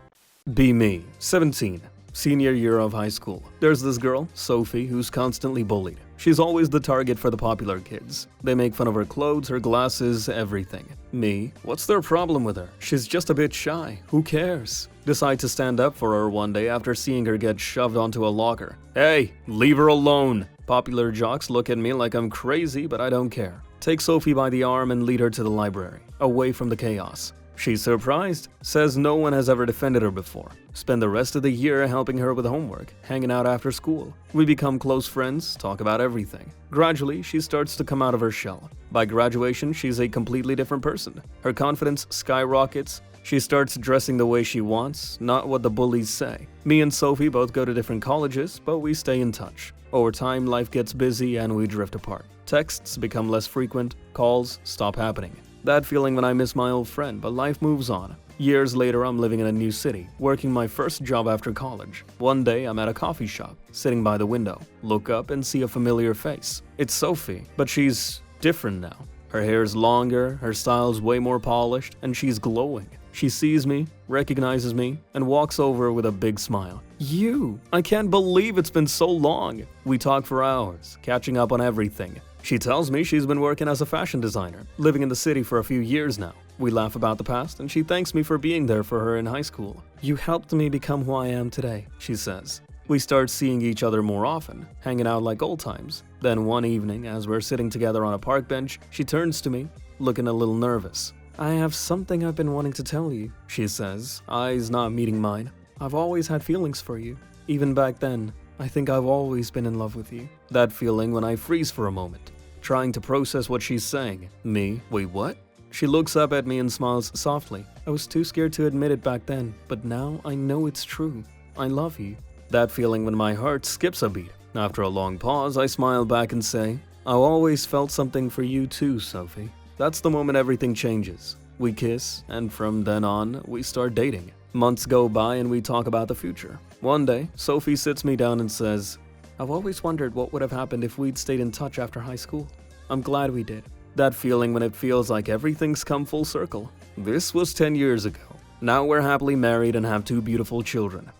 Be me. 17. Senior year of high school. There's this girl, Sophie, who's constantly bullied. She's always the target for the popular kids. They make fun of her clothes, her glasses, everything. Me, what's their problem with her? She's just a bit shy. Who cares? Decide to stand up for her one day after seeing her get shoved onto a locker. Hey, leave her alone! Popular jocks look at me like I'm crazy, but I don't care. Take Sophie by the arm and lead her to the library, away from the chaos. She's surprised, says no one has ever defended her before. Spend the rest of the year helping her with homework, hanging out after school. We become close friends, talk about everything. Gradually, she starts to come out of her shell. By graduation, she's a completely different person. Her confidence skyrockets. She starts dressing the way she wants, not what the bullies say. Me and Sophie both go to different colleges, but we stay in touch. Over time, life gets busy and we drift apart. Texts become less frequent, calls stop happening. That feeling when I miss my old friend, but life moves on. Years later, I'm living in a new city, working my first job after college. One day, I'm at a coffee shop, sitting by the window. Look up and see a familiar face. It's Sophie, but she's different now. Her hair's longer, her style's way more polished, and she's glowing. She sees me, recognizes me, and walks over with a big smile. You! I can't believe it's been so long! We talk for hours, catching up on everything. She tells me she's been working as a fashion designer, living in the city for a few years now. We laugh about the past, and she thanks me for being there for her in high school. You helped me become who I am today, she says. We start seeing each other more often, hanging out like old times. Then one evening, as we're sitting together on a park bench, she turns to me, looking a little nervous. I have something I've been wanting to tell you, she says, eyes not meeting mine. I've always had feelings for you. Even back then, I think I've always been in love with you. That feeling when I freeze for a moment, trying to process what she's saying. Me, wait, what? She looks up at me and smiles softly. I was too scared to admit it back then, but now I know it's true. I love you. That feeling when my heart skips a beat. After a long pause, I smile back and say, I've always felt something for you too, Sophie. That's the moment everything changes. We kiss, and from then on, we start dating. Months go by and we talk about the future. One day, Sophie sits me down and says, I've always wondered what would have happened if we'd stayed in touch after high school. I'm glad we did. That feeling when it feels like everything's come full circle. This was 10 years ago. Now we're happily married and have 2 beautiful children.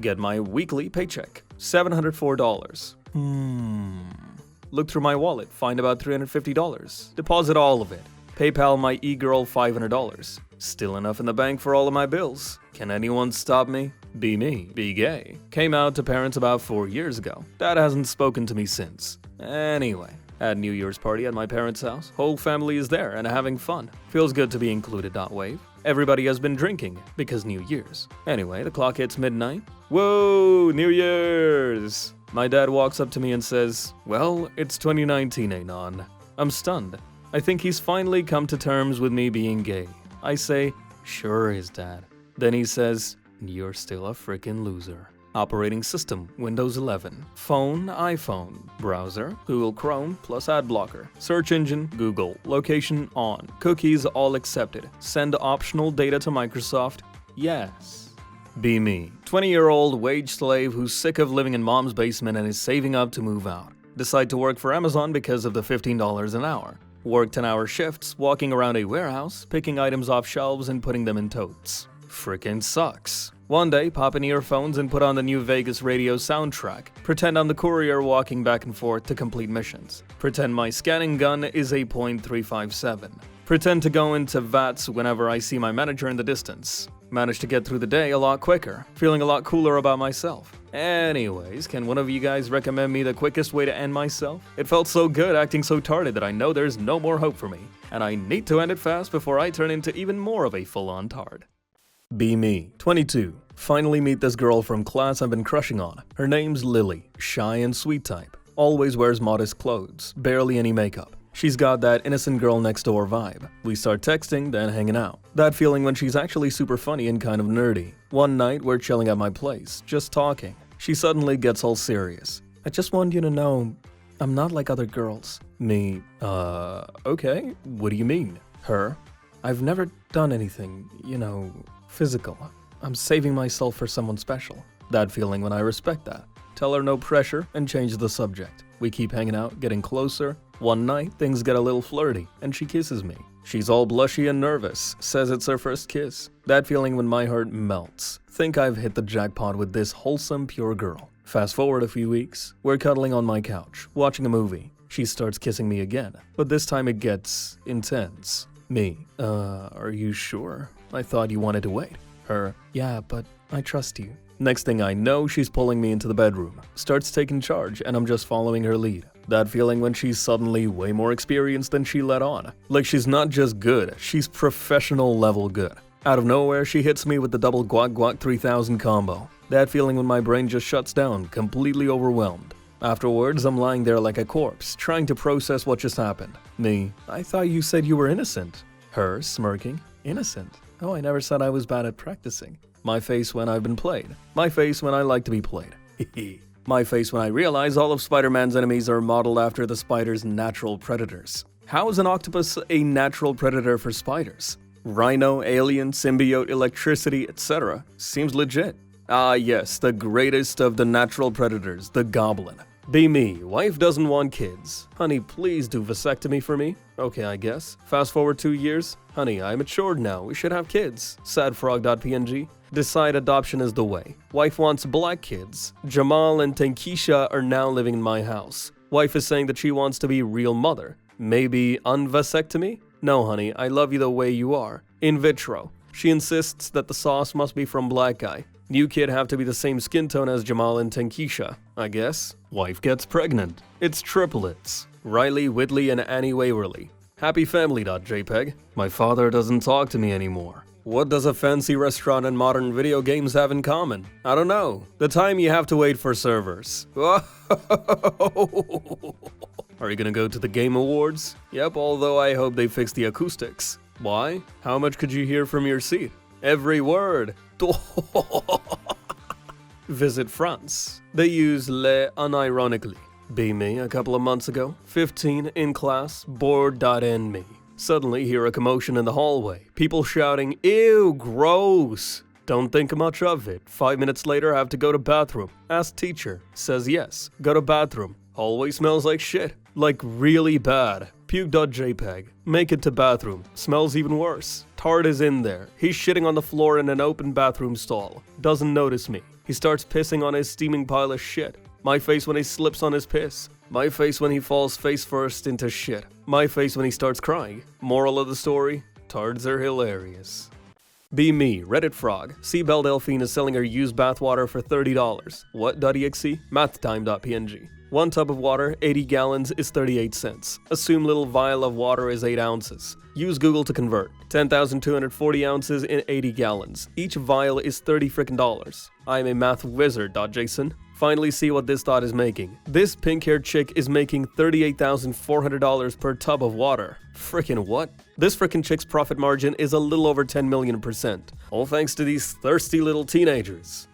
Get my weekly paycheck, $704. Look through my wallet, find about $350. Deposit all of it. PayPal my e-girl $500. Still enough in the bank for all of my bills. Can anyone stop me? Be me, be gay. Came out to parents about 4 years ago. Dad hasn't spoken to me since. Anyway, had New Year's party at my parents' house. Whole family is there and having fun. Feels good to be included, .wave. Everybody has been drinking, because New Year's. Anyway, the clock hits midnight. Whoa, New Year's! My dad walks up to me and says, well, it's 2019, Anon. I'm stunned. I think he's finally come to terms with me being gay. I say, sure is, Dad. Then he says, you're still a frickin' loser. Operating system, Windows 11. Phone, iPhone. Browser, Google Chrome plus ad blocker. Search engine, Google. Location on. Cookies all accepted. Send optional data to Microsoft. Yes. Be me. 20-year-old wage slave who's sick of living in mom's basement and is saving up to move out. Decide to work for Amazon because of the $15 an hour. Work 10-hour shifts, walking around a warehouse, picking items off shelves and putting them in totes. Frickin' sucks. One day, pop in earphones and put on the new Vegas radio soundtrack. Pretend I'm the courier walking back and forth to complete missions. Pretend my scanning gun is a .357. Pretend to go into VATS whenever I see my manager in the distance. Manage to get through the day a lot quicker, feeling a lot cooler about myself. Anyways, can one of you guys recommend me the quickest way to end myself? It felt so good acting so tarded that I know there's no more hope for me, and I need to end it fast before I turn into even more of a full-on tard. Be me, 22. Finally meet this girl from class I've been crushing on. Her name's Lily, shy and sweet type. Always wears modest clothes, barely any makeup. She's got that innocent girl next door vibe. We start texting, then hanging out. That feeling when she's actually super funny and kind of nerdy. One night, we're chilling at my place, just talking. She suddenly gets all serious. I just want you to know, I'm not like other girls. Me, okay, what do you mean? Her, I've never done anything, physical. I'm saving myself for someone special. That feeling when I respect that. Tell her no pressure and change the subject. We keep hanging out, getting closer. One night, things get a little flirty, and she kisses me. She's all blushy and nervous, says it's her first kiss. That feeling when my heart melts. Think I've hit the jackpot with this wholesome, pure girl. Fast forward a few weeks, we're cuddling on my couch, watching a movie. She starts kissing me again, but this time it gets intense. Me, are you sure? I thought you wanted to wait. Her, yeah, but I trust you. Next thing I know, she's pulling me into the bedroom, starts taking charge, and I'm just following her lead. That feeling when she's suddenly way more experienced than she let on. Like she's not just good, she's professional level good. Out of nowhere, she hits me with the double guac guac 3000 combo. That feeling when my brain just shuts down, completely overwhelmed. Afterwards, I'm lying there like a corpse, trying to process what just happened. Me, I thought you said you were innocent. Her, smirking, innocent. Oh, I never said I was bad at practicing. My face when I've been played. My face when I like to be played. My face when I realize all of Spider-Man's enemies are modeled after the spider's natural predators. How is an octopus a natural predator for spiders? Rhino, alien, symbiote, electricity, etc. Seems legit. Ah yes, the greatest of the natural predators, the goblin. Be me, wife doesn't want kids. Honey, please do vasectomy for me. Okay, I guess. Fast forward 2 years. Honey, I matured now, we should have kids. Sadfrog.png. Decide adoption is the way. Wife wants black kids. Jamal and Tankisha are now living in my house. Wife is saying that she wants to be real mother. Maybe unvasectomy? No, honey, I love you the way you are. In vitro. She insists that the sauce must be from black guy. New kid have to be the same skin tone as Jamal and Tankisha, I guess. Wife gets pregnant. It's triplets. Riley, Whitley, and Annie Waverly. Happyfamily.jpg. My father doesn't talk to me anymore. What does a fancy restaurant and modern video games have in common? I don't know. The time you have to wait for servers. Are you gonna go to the Game Awards? Yep, although I hope they fix the acoustics. Why? How much could you hear from your seat? Every word. Visit France. They use le unironically. Be me a couple of months ago. 15 in class, bored.me. Suddenly hear a commotion in the hallway. People shouting, ew, gross. Don't think much of it. 5 minutes later, have to go to bathroom. Ask teacher. Says yes. Go to bathroom. Hallway smells like shit. Like really bad. Puke.jpg. Make it to bathroom. Smells even worse. Tard is in there. He's shitting on the floor in an open bathroom stall. Doesn't notice me. He starts pissing on his steaming pile of shit. My face when he slips on his piss. My face when he falls face first into shit. My face when he starts crying. Moral of the story? Tards are hilarious. Be me, Reddit frog. Seabell Delphine is selling her used bathwater for $30. What.exe? Matthtime.png. 1 tub of water, 80 gallons, is 38 cents. Assume little vial of water is 8 ounces. Use Google to convert. 10,240 ounces in 80 gallons. Each vial is $30 frickin'. I'm a math wizard.json. Finally see what this thought is making. This pink-haired chick is making $38,400 per tub of water. Frickin' what? This frickin' chick's profit margin is a little over 10 million%. All thanks to these thirsty little teenagers.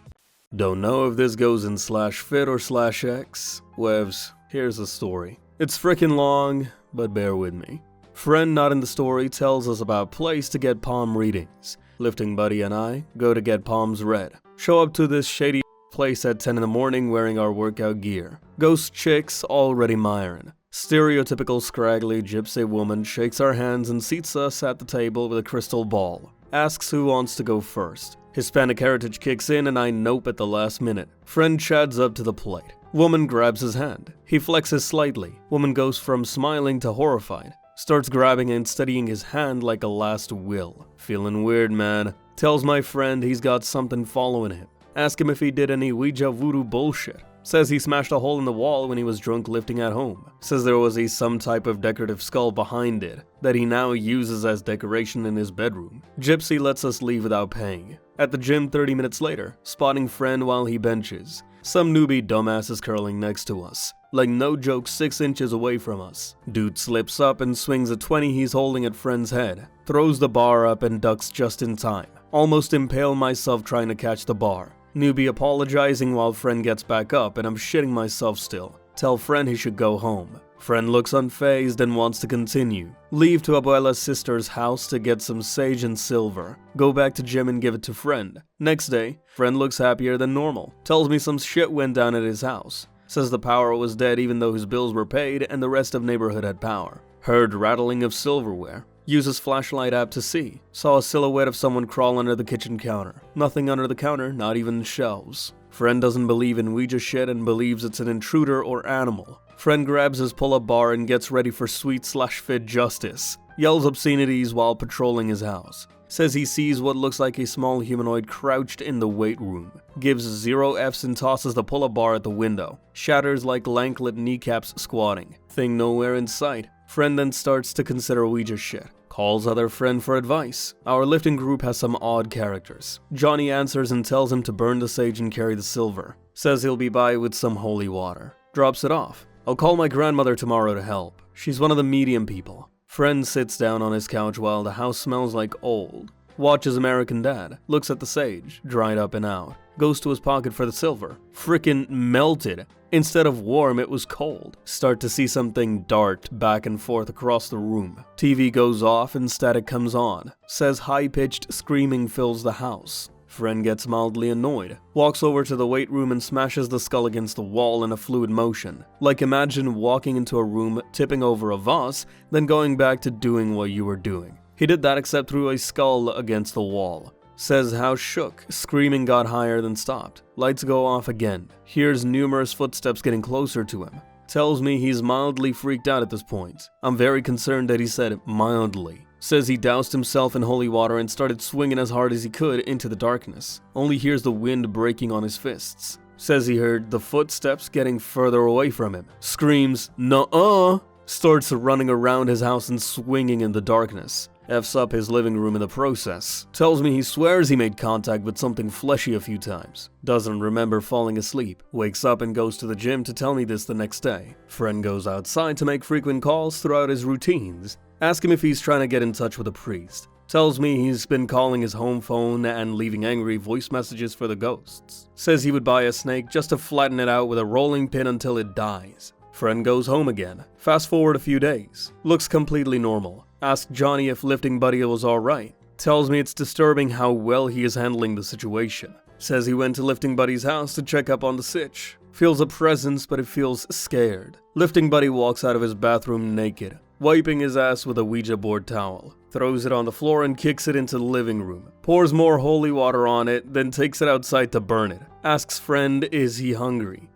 Don't know if this goes in /fit or /x. Webs, here's the story. It's frickin' long, but bear with me. Friend not in the story tells us about place to get palm readings. Lifting buddy and I go to get palms read. Show up to this shady place at 10 in the morning wearing our workout gear. Ghost chicks already miring. Stereotypical scraggly gypsy woman shakes our hands and seats us at the table with a crystal ball. Asks who wants to go first. Hispanic heritage kicks in and I nope at the last minute. Friend chads up to the plate. Woman grabs his hand. He flexes slightly. Woman goes from smiling to horrified. Starts grabbing and steadying his hand like a last will. Feeling weird, man. Tells my friend he's got something following him. Ask him if he did any Ouija voodoo bullshit. Says he smashed a hole in the wall when he was drunk lifting at home. Says there was some type of decorative skull behind it that he now uses as decoration in his bedroom. Gypsy lets us leave without paying. At the gym 30 minutes later, spotting friend while he benches. Some newbie dumbass is curling next to us. Like no joke 6 inches away from us. Dude slips up and swings a 20 he's holding at friend's head. Throws the bar up and ducks just in time. Almost impale myself trying to catch the bar. Newbie apologizing while friend gets back up and I'm shitting myself still. Tell friend he should go home. Friend looks unfazed and wants to continue. Leave to Abuela's sister's house to get some sage and silver. Go back to gym and give it to friend. Next day, friend looks happier than normal. Tells me some shit went down at his house. Says the power was dead even though his bills were paid and the rest of neighborhood had power. Heard rattling of silverware. Uses flashlight app to see. Saw a silhouette of someone crawl under the kitchen counter. Nothing under the counter, not even shelves. Friend doesn't believe in Ouija shit and believes it's an intruder or animal. Friend grabs his pull-up bar and gets ready for sweet/fit justice. Yells obscenities while patrolling his house. Says he sees what looks like a small humanoid crouched in the weight room. Gives 0 Fs and tosses the pull-up bar at the window. Shatters like lanklet kneecaps squatting. Thing nowhere in sight. Friend then starts to consider Ouija shit. Calls other friend for advice. Our lifting group has some odd characters. Johnny answers and tells him to burn the sage and carry the silver. Says he'll be by with some holy water. Drops it off. I'll call my grandmother tomorrow to help. She's one of the medium people. Friend sits down on his couch while the house smells like old. Watches American Dad. Looks at the sage, dried up and out. Goes to his pocket for the silver. Frickin' melted. Instead of warm, it was cold. Start to see something dart back and forth across the room. TV goes off and static comes on. Says high-pitched screaming fills the house. Friend gets mildly annoyed. Walks over to the weight room and smashes the skull against the wall in a fluid motion. Like imagine walking into a room, tipping over a vase, then going back to doing what you were doing. He did that except threw a skull against the wall. Says house shook, screaming got higher then stopped. Lights go off again. Hears numerous footsteps getting closer to him. Tells me he's mildly freaked out at this point. I'm very concerned that he said mildly. Says he doused himself in holy water and started swinging as hard as he could into the darkness. Only hears the wind breaking on his fists. Says he heard the footsteps getting further away from him. Screams, "Nuh-uh!" Starts running around his house and swinging in the darkness. F's up his living room in the process. Tells me he swears he made contact with something fleshy a few times. Doesn't remember falling asleep. Wakes up and goes to the gym to tell me this the next day. Friend goes outside to make frequent calls throughout his routines. Ask him if he's trying to get in touch with a priest. Tells me he's been calling his home phone and leaving angry voice messages for the ghosts. Says he would buy a snake just to flatten it out with a rolling pin until it dies. Friend goes home again. Fast forward a few days. Looks completely normal. Asked Johnny if lifting buddy was alright. Tells me it's disturbing how well he is handling the situation. Says he went to lifting buddy's house to check up on the sitch. Feels a presence but it feels scared. Lifting buddy walks out of his bathroom naked, wiping his ass with a Ouija board towel. Throws it on the floor and kicks it into the living room. Pours more holy water on it, then takes it outside to burn it. Asks friend, is he hungry?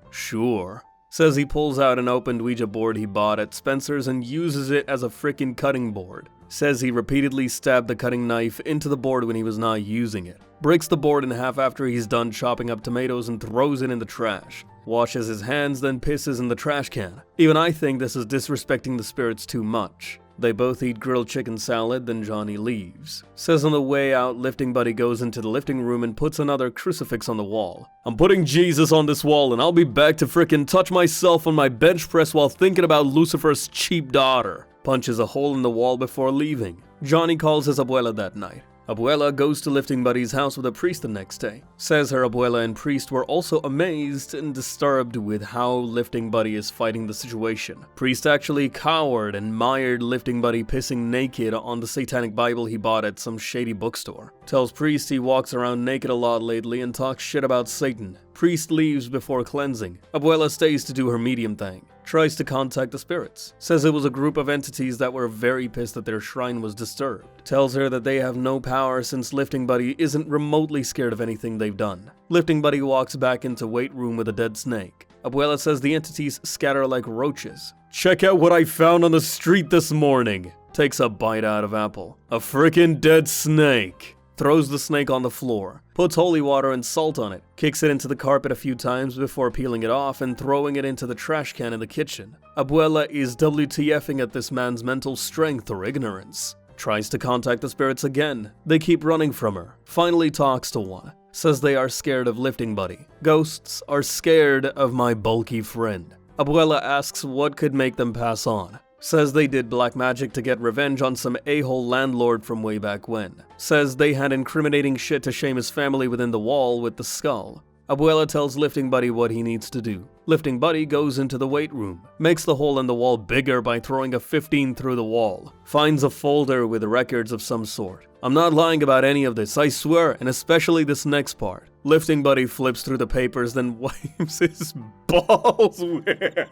Sure. Says he pulls out an opened Ouija board he bought at Spencer's and uses it as a frickin' cutting board. Says he repeatedly stabbed the cutting knife into the board when he was not using it. Breaks the board in half after he's done chopping up tomatoes and throws it in the trash. Washes his hands, then pisses in the trash can. Even I think this is disrespecting the spirits too much. They both eat grilled chicken salad, then Johnny leaves. Says on the way out, lifting buddy goes into the lifting room and puts another crucifix on the wall. I'm putting Jesus on this wall and I'll be back to frickin' touch myself on my bench press while thinking about Lucifer's cheap daughter. Punches a hole in the wall before leaving. Johnny calls his abuela that night. Abuela goes to lifting buddy's house with a priest the next day. Says her abuela and priest were also amazed and disturbed with how lifting buddy is fighting the situation. Priest actually cowered and mired lifting buddy pissing naked on the satanic Bible he bought at some shady bookstore. Tells priest he walks around naked a lot lately and talks shit about Satan. Priest leaves before cleansing. Abuela stays to do her medium thing. Tries to contact the spirits. Says it was a group of entities that were very pissed that their shrine was disturbed. Tells her that they have no power since lifting buddy isn't remotely scared of anything they've done. Lifting buddy walks back into weight room with a dead snake. Abuela says the entities scatter like roaches. Check out what I found on the street this morning. Takes a bite out of apple. A frickin' dead snake. Throws the snake on the floor, puts holy water and salt on it, kicks it into the carpet a few times before peeling it off and throwing it into the trash can in the kitchen. Abuela is WTFing at this man's mental strength or ignorance. Tries to contact the spirits again. They keep running from her. Finally talks to one. Says they are scared of lifting buddy. Ghosts are scared of my bulky friend. Abuela asks what could make them pass on. Says they did black magic to get revenge on some a-hole landlord from way back when. Says they had incriminating shit to shame his family within the wall with the skull. Abuela tells lifting buddy what he needs to do. Lifting buddy goes into the weight room. Makes the hole in the wall bigger by throwing a 15 through the wall. Finds a folder with records of some sort. I'm not lying about any of this, I swear, and especially this next part. Lifting buddy flips through the papers, then wipes his balls with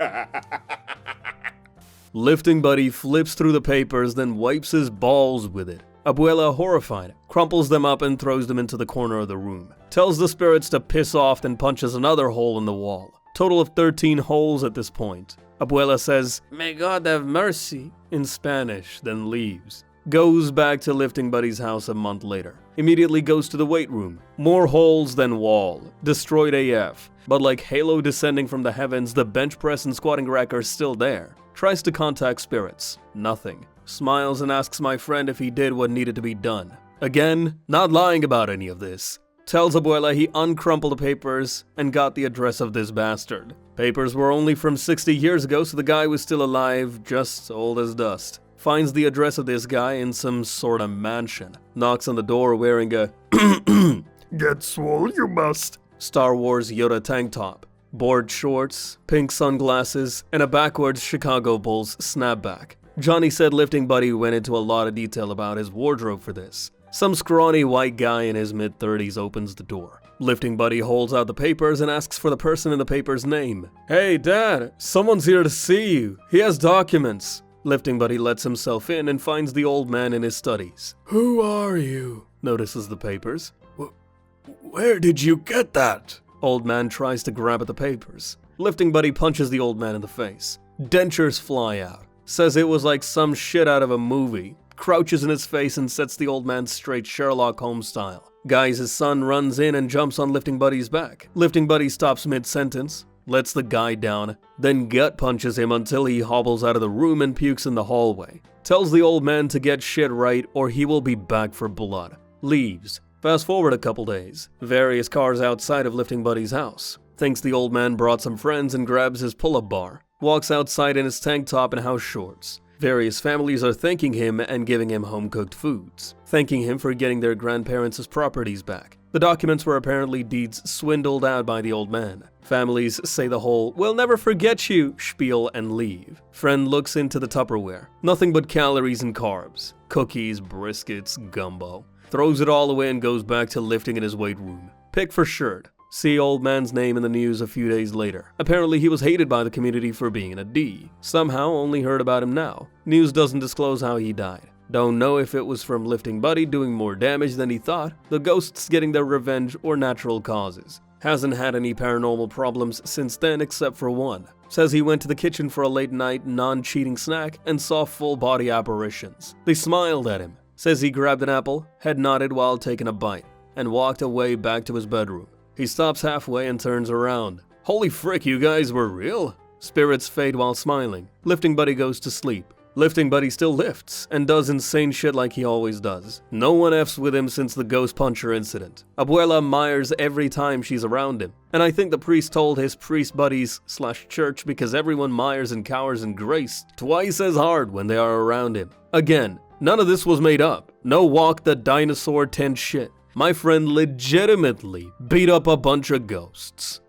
Lifting buddy flips through the papers, then wipes his balls with it. Abuela, horrified, crumples them up and throws them into the corner of the room. Tells the spirits to piss off, then punches another hole in the wall. Total of 13 holes at this point. Abuela says, "May God have mercy," in Spanish, then leaves. Goes back to Lifting Buddy's house a month later. Immediately goes to the weight room. More holes than wall. Destroyed AF. But like Halo descending from the heavens, the bench press and squatting rack are still there. Tries to contact spirits. Nothing. Smiles and asks my friend if he did what needed to be done. Again, not lying about any of this. Tells Abuela he uncrumpled the papers and got the address of this bastard. Papers were only from 60 years ago, so the guy was still alive, just old as dust. Finds the address of this guy in some sort of mansion. Knocks on the door wearing a "Get swole you must" Star Wars Yoda tank top, board shorts, pink sunglasses, and a backwards Chicago Bulls snapback. Johnny said Lifting Buddy went into a lot of detail about his wardrobe for this. Some scrawny white guy in his mid-30s opens the door. Lifting Buddy holds out the papers and asks for the person in the paper's name. "Hey, Dad, someone's here to see you. He has documents." Lifting Buddy lets himself in and finds the old man in his studies. "Who are you?" notices the papers. "Where did you get that?" Old man tries to grab at the papers. Lifting Buddy punches the old man in the face. Dentures fly out. Says it was like some shit out of a movie. Crouches in his face and sets the old man straight Sherlock Holmes style. Guy's son runs in and jumps on Lifting Buddy's back. Lifting Buddy stops mid-sentence, lets the guy down, then gut punches him until he hobbles out of the room and pukes in the hallway. Tells the old man to get shit right or he will be back for blood. Leaves. Fast forward a couple days. Various cars outside of Lifting Buddy's house. Thinks the old man brought some friends and grabs his pull-up bar. Walks outside in his tank top and house shorts. Various families are thanking him and giving him home-cooked foods. Thanking him for getting their grandparents' properties back. The documents were apparently deeds swindled out by the old man. Families say the whole "we'll never forget you" spiel and leave. Friend looks into the Tupperware. Nothing but calories and carbs. Cookies, briskets, gumbo. Throws it all away and goes back to lifting in his weight room. Pick for shirt. See old man's name in the news a few days later. Apparently he was hated by the community for being a D. Somehow only heard about him now. News doesn't disclose how he died. Don't know if it was from Lifting Buddy doing more damage than he thought, the ghosts getting their revenge, or natural causes. Hasn't had any paranormal problems since then except for one. Says he went to the kitchen for a late night non-cheating snack and saw full body apparitions. They smiled at him. Says he grabbed an apple, head nodded while taking a bite, and walked away back to his bedroom. He stops halfway and turns around. "Holy frick, you guys were real?" Spirits fade while smiling. Lifting Buddy goes to sleep. Lifting Buddy still lifts, and does insane shit like he always does. No one F's with him since the ghost puncher incident. Abuela mires every time she's around him. And I think the priest told his priest buddies/church because everyone mires and cowers in grace twice as hard when they are around him. Again, none of this was made up. No walk the dinosaur tent shit. My friend legitimately beat up a bunch of ghosts.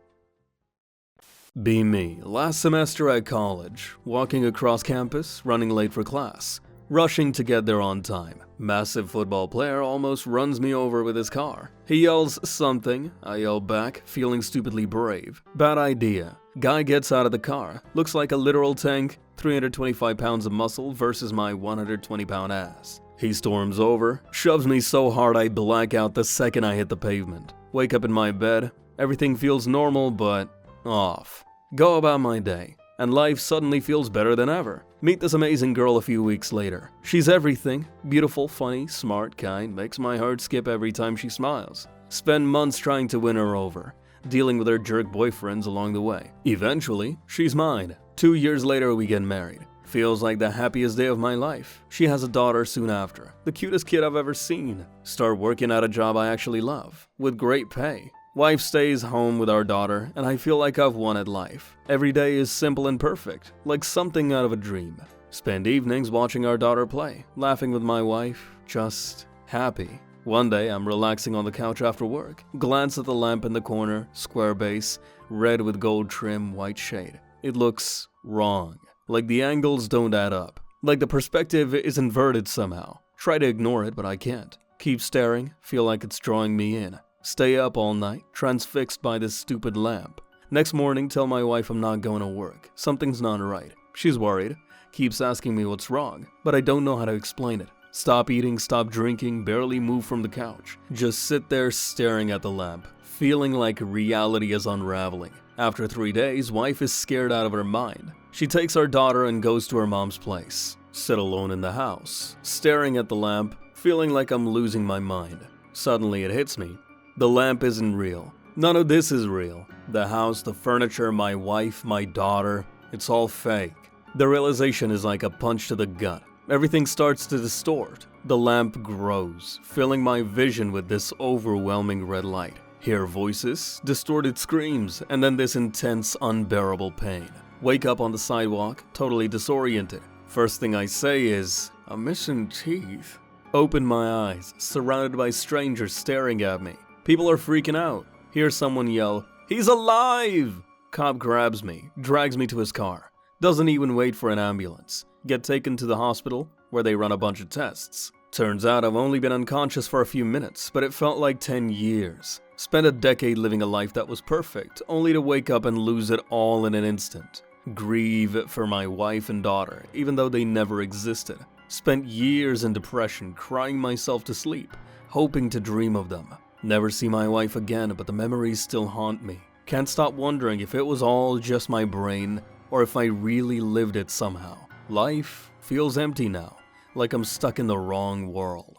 Be me, last semester at college, walking across campus, running late for class, rushing to get there on time. Massive football player almost runs me over with his car. He yells something, I yell back, feeling stupidly brave. Bad idea. Guy gets out of the car, looks like a literal tank, 325 pounds of muscle versus my 120-pound ass. He storms over, shoves me so hard I black out the second I hit the pavement. Wake up in my bed, everything feels normal but off. Go about my day, and life suddenly feels better than ever. Meet this amazing girl a few weeks later. She's everything, beautiful, funny, smart, kind, makes my heart skip every time she smiles. Spend months trying to win her over, dealing with her jerk boyfriends along the way. Eventually, she's mine. 2 years later we get married. Feels like the happiest day of my life. She has a daughter soon after. The cutest kid I've ever seen. Start working at a job I actually love, with great pay. Wife stays home with our daughter, and I feel like I've won at life. Every day is simple and perfect, like something out of a dream. Spend evenings watching our daughter play, laughing with my wife, just happy. One day I'm relaxing on the couch after work, glance at the lamp in the corner, square base, red with gold trim, white shade. It looks wrong. Like the angles don't add up. Like the perspective is inverted somehow. Try to ignore it, but I can't. Keep staring, feel like it's drawing me in. Stay up all night, transfixed by this stupid lamp. Next morning, tell my wife I'm not going to work. Something's not right. She's worried. Keeps asking me what's wrong, but I don't know how to explain it. Stop eating, stop drinking, barely move from the couch. Just sit there staring at the lamp, feeling like reality is unraveling. After 3 days, wife is scared out of her mind. She takes our daughter and goes to her mom's place. Sit alone in the house, staring at the lamp, feeling like I'm losing my mind. Suddenly it hits me. The lamp isn't real. None of this is real. The house, the furniture, my wife, my daughter, it's all fake. The realization is like a punch to the gut. Everything starts to distort. The lamp grows, filling my vision with this overwhelming red light. Hear voices, distorted screams, and then this intense, unbearable pain. Wake up on the sidewalk, totally disoriented. First thing I say is, "I'm missing teeth." Open my eyes, surrounded by strangers staring at me. People are freaking out. Hear someone yell, "He's alive!" Cop grabs me, drags me to his car. Doesn't even wait for an ambulance. Get taken to the hospital, where they run a bunch of tests. Turns out I've only been unconscious for a few minutes, but it felt like 10 years. Spent a decade living a life that was perfect, only to wake up and lose it all in an instant. Grieve for my wife and daughter, even though they never existed. Spent years in depression, crying myself to sleep, hoping to dream of them. Never see my wife again, but the memories still haunt me. Can't stop wondering if it was all just my brain, or if I really lived it somehow. Life feels empty now, like I'm stuck in the wrong world.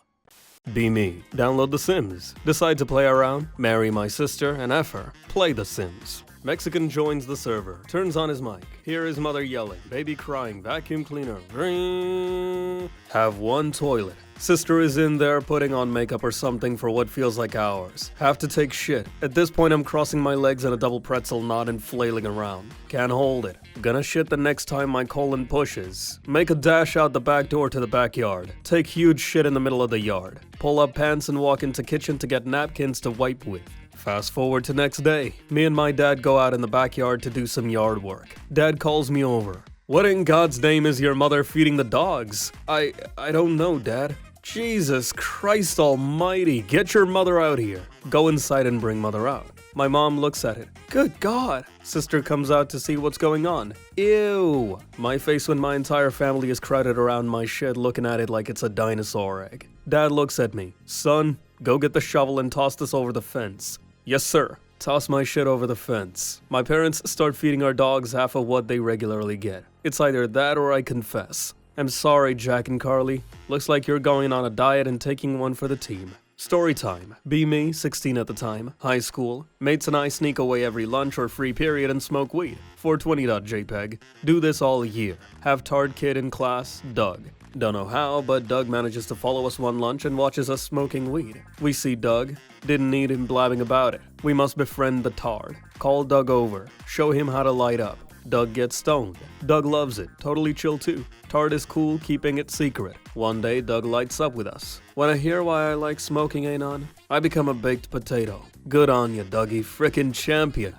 Be me. Download The Sims. Decide to play around, marry my sister, and F her. Play The Sims. Mexican joins the server, turns on his mic. Hear his mother yelling, baby crying, vacuum cleaner, ring. Have one toilet. Sister is in there putting on makeup or something for what feels like hours. Have to take shit. At this point I'm crossing my legs in a double pretzel knot and flailing around. Can't hold it. Gonna shit the next time my colon pushes. Make a dash out the back door to the backyard. Take huge shit in the middle of the yard. Pull up pants and walk into kitchen to get napkins to wipe with. Fast forward to next day. Me and my dad go out in the backyard to do some yard work. Dad calls me over. What in God's name is your mother feeding the dogs? I don't know, Dad. Jesus Christ almighty, get your mother out here. Go inside and bring mother out. My mom looks at it. Good God. Sister comes out to see what's going on. Ew. My face when my entire family is crowded around my shed looking at it like it's a dinosaur egg. Dad looks at me. Son, go get the shovel and toss this over the fence. Yes, sir. Toss my shit over the fence. My parents start feeding our dogs half of what they regularly get. It's either that or I confess. I'm sorry, Jack and Carly. Looks like you're going on a diet and taking one for the team. Story time. Be me, 16 at the time, high school. Mates and I sneak away every lunch or free period and smoke weed. 420.jpg. Do this all year. Have tard kid in class, Doug. Don't know how, but Doug manages to follow us one lunch and watches us smoking weed. We see Doug. Didn't need him blabbing about it. We must befriend the tard. Call Doug over. Show him how to light up. Doug gets stoned. Doug loves it. Totally chill too. Tard is cool, keeping it secret. One day, Doug lights up with us. Wanna hear why I like smoking, Anon? I become a baked potato. Good on ya, Dougie. Frickin' champion.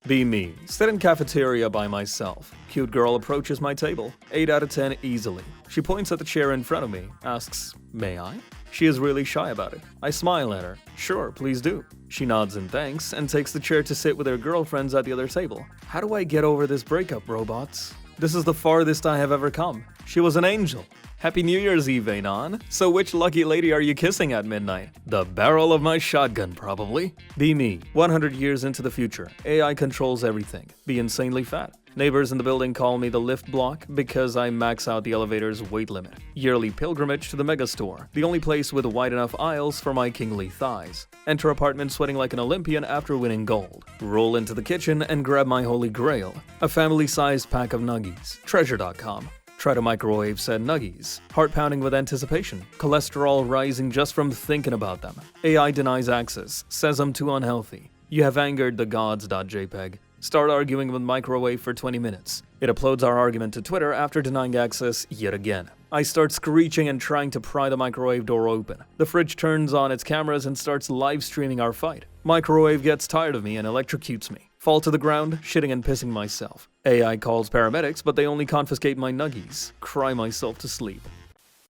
Be me. Sit in cafeteria by myself. Cute girl approaches my table. 8 out of 10 easily. She points at the chair in front of me, asks, "May I?" She is really shy about it. I smile at her. Sure, please do. She nods in thanks and takes the chair to sit with her girlfriends at the other table. How do I get over this breakup, robots? This is the farthest I have ever come. She was an angel. Happy New Year's Eve, Anon. So which lucky lady are you kissing at midnight? The barrel of my shotgun, probably. Be me. 100 years into the future. AI controls everything. Be insanely fat. Neighbors in the building call me the lift block because I max out the elevator's weight limit. Yearly pilgrimage to the megastore, the only place with wide enough aisles for my kingly thighs. Enter apartment sweating like an Olympian after winning gold. Roll into the kitchen and grab my holy grail, a family-sized pack of nuggies. Treasure.com. Try to microwave said nuggies. Heart pounding with anticipation. Cholesterol rising just from thinking about them. AI denies access. Says I'm too unhealthy. You have angered the gods.jpg. Start arguing with microwave for 20 minutes. It uploads our argument to Twitter after denying access yet again. I start screeching and trying to pry the microwave door open. The fridge turns on its cameras and starts live streaming our fight. Microwave gets tired of me and electrocutes me. Fall to the ground, shitting and pissing myself. AI calls paramedics, but they only confiscate my nuggies. Cry myself to sleep.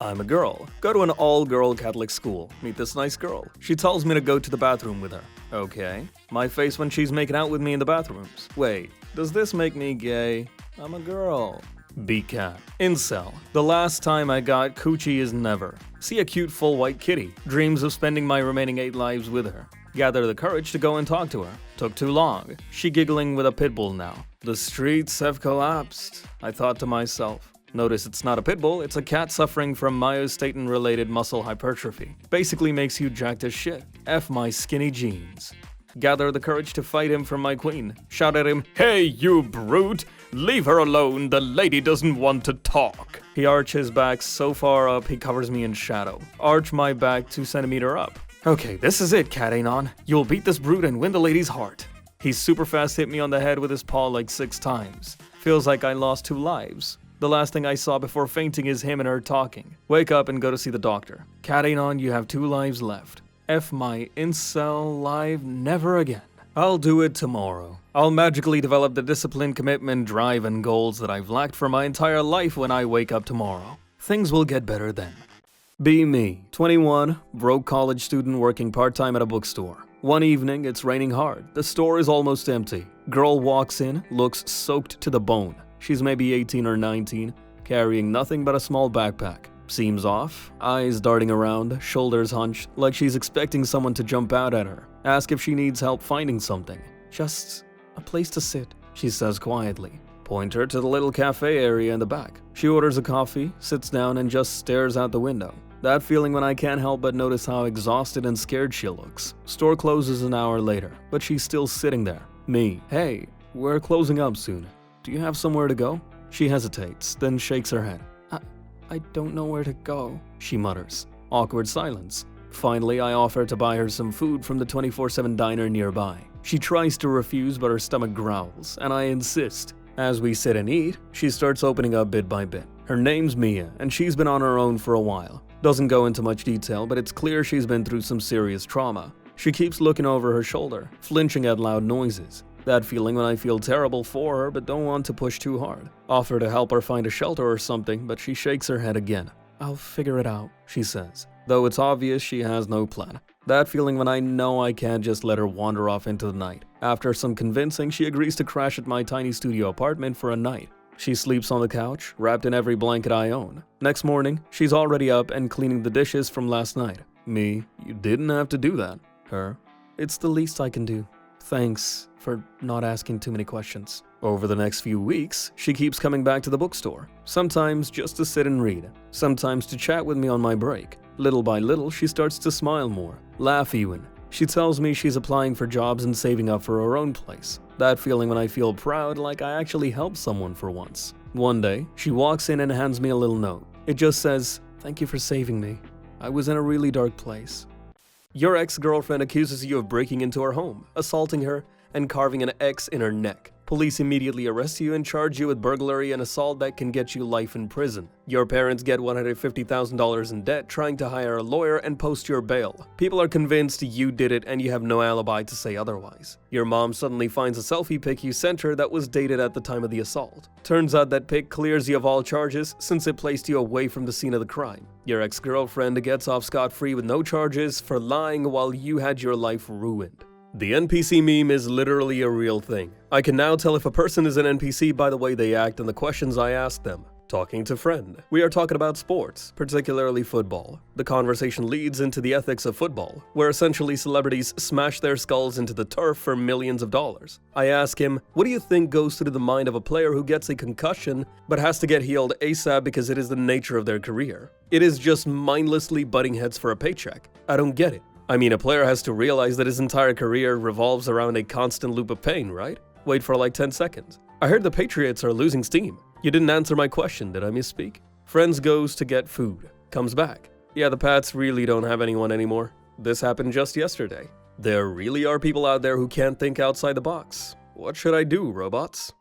I'm a girl. Go to an all-girl Catholic school. Meet this nice girl. She tells me to go to the bathroom with her. Okay. My face when she's making out with me in the bathrooms. Wait, does this make me gay? I'm a girl. Be cat. Incel. The last time I got coochie is never. See a cute full white kitty. Dreams of spending my remaining 8 lives with her. Gather the courage to go and talk to her. Took too long. She giggling with a pit bull now. The streets have collapsed, I thought to myself. Notice it's not a pit bull, it's a cat suffering from myostatin-related muscle hypertrophy. Basically makes you jacked as shit. F my skinny jeans. Gather the courage to fight him from my queen. Shout at him, "Hey, you brute! Leave her alone, the lady doesn't want to talk." He arches back so far up he covers me in shadow. Arch my back 2 centimeters up. Okay, this is it, Cat Anon. You'll beat this brute and win the lady's heart. He super fast hit me on the head with his paw like 6 times. Feels like I lost 2 lives. The last thing I saw before fainting is him and her talking. Wake up and go to see the doctor. Cat Anon, you have 2 lives left. F my incel life never again. I'll do it tomorrow. I'll magically develop the discipline, commitment, drive, and goals that I've lacked for my entire life when I wake up tomorrow. Things will get better then. Be me, 21, broke college student working part-time at a bookstore. One evening, it's raining hard. The store is almost empty. Girl walks in, looks soaked to the bone. She's maybe 18 or 19, carrying nothing but a small backpack. Seems off, eyes darting around, shoulders hunched, like she's expecting someone to jump out at her. Ask if she needs help finding something. Just a place to sit, she says quietly. Point her to the little cafe area in the back. She orders a coffee, sits down, and just stares out the window. That feeling when I can't help but notice how exhausted and scared she looks. Store closes an hour later, but she's still sitting there. Me, hey, we're closing up soon. Do you have somewhere to go? She hesitates, then shakes her head. I don't know where to go, she mutters. Awkward silence. Finally, I offer to buy her some food from the 24/7 diner nearby. She tries to refuse, but her stomach growls, and I insist. As we sit and eat, she starts opening up bit by bit. Her name's Mia, and she's been on her own for a while. Doesn't go into much detail, but it's clear she's been through some serious trauma. She keeps looking over her shoulder, flinching at loud noises. That feeling when I feel terrible for her but don't want to push too hard. Offer to help her find a shelter or something, but she shakes her head again. I'll figure it out, she says, though it's obvious she has no plan. That feeling when I know I can't just let her wander off into the night. After some convincing, she agrees to crash at my tiny studio apartment for a night. She sleeps on the couch, wrapped in every blanket I own. Next morning, she's already up and cleaning the dishes from last night. Me, you didn't have to do that. Her, it's the least I can do. Thanks for not asking too many questions. Over the next few weeks, she keeps coming back to the bookstore. Sometimes just to sit and read. Sometimes to chat with me on my break. Little by little, she starts to smile more. Laugh even. She tells me she's applying for jobs and saving up for her own place. That feeling when I feel proud, like I actually helped someone for once. One day, she walks in and hands me a little note. It just says, "Thank you for saving me. I was in a really dark place." Your ex-girlfriend accuses you of breaking into her home, assaulting her, and carving an X in her neck. Police immediately arrest you and charge you with burglary and assault that can get you life in prison. Your parents get $150,000 in debt trying to hire a lawyer and post your bail. People are convinced you did it and you have no alibi to say otherwise. Your mom suddenly finds a selfie pic you sent her that was dated at the time of the assault. Turns out that pic clears you of all charges since it placed you away from the scene of the crime. Your ex-girlfriend gets off scot-free with no charges for lying while you had your life ruined. The NPC meme is literally a real thing. I can now tell if a person is an NPC by the way they act and the questions I ask them. Talking to friend. We are talking about sports, particularly football. The conversation leads into the ethics of football, where essentially celebrities smash their skulls into the turf for millions of dollars. I ask him, what do you think goes through the mind of a player who gets a concussion but has to get healed ASAP because it is the nature of their career? It is just mindlessly butting heads for a paycheck. I don't get it. I mean, a player has to realize that his entire career revolves around a constant loop of pain, right? Wait for like 10 seconds. I heard the Patriots are losing steam. You didn't answer my question, did I misspeak? Friends goes to get food. Comes back. Yeah, the Pats really don't have anyone anymore. This happened just yesterday. There really are people out there who can't think outside the box. What should I do, robots?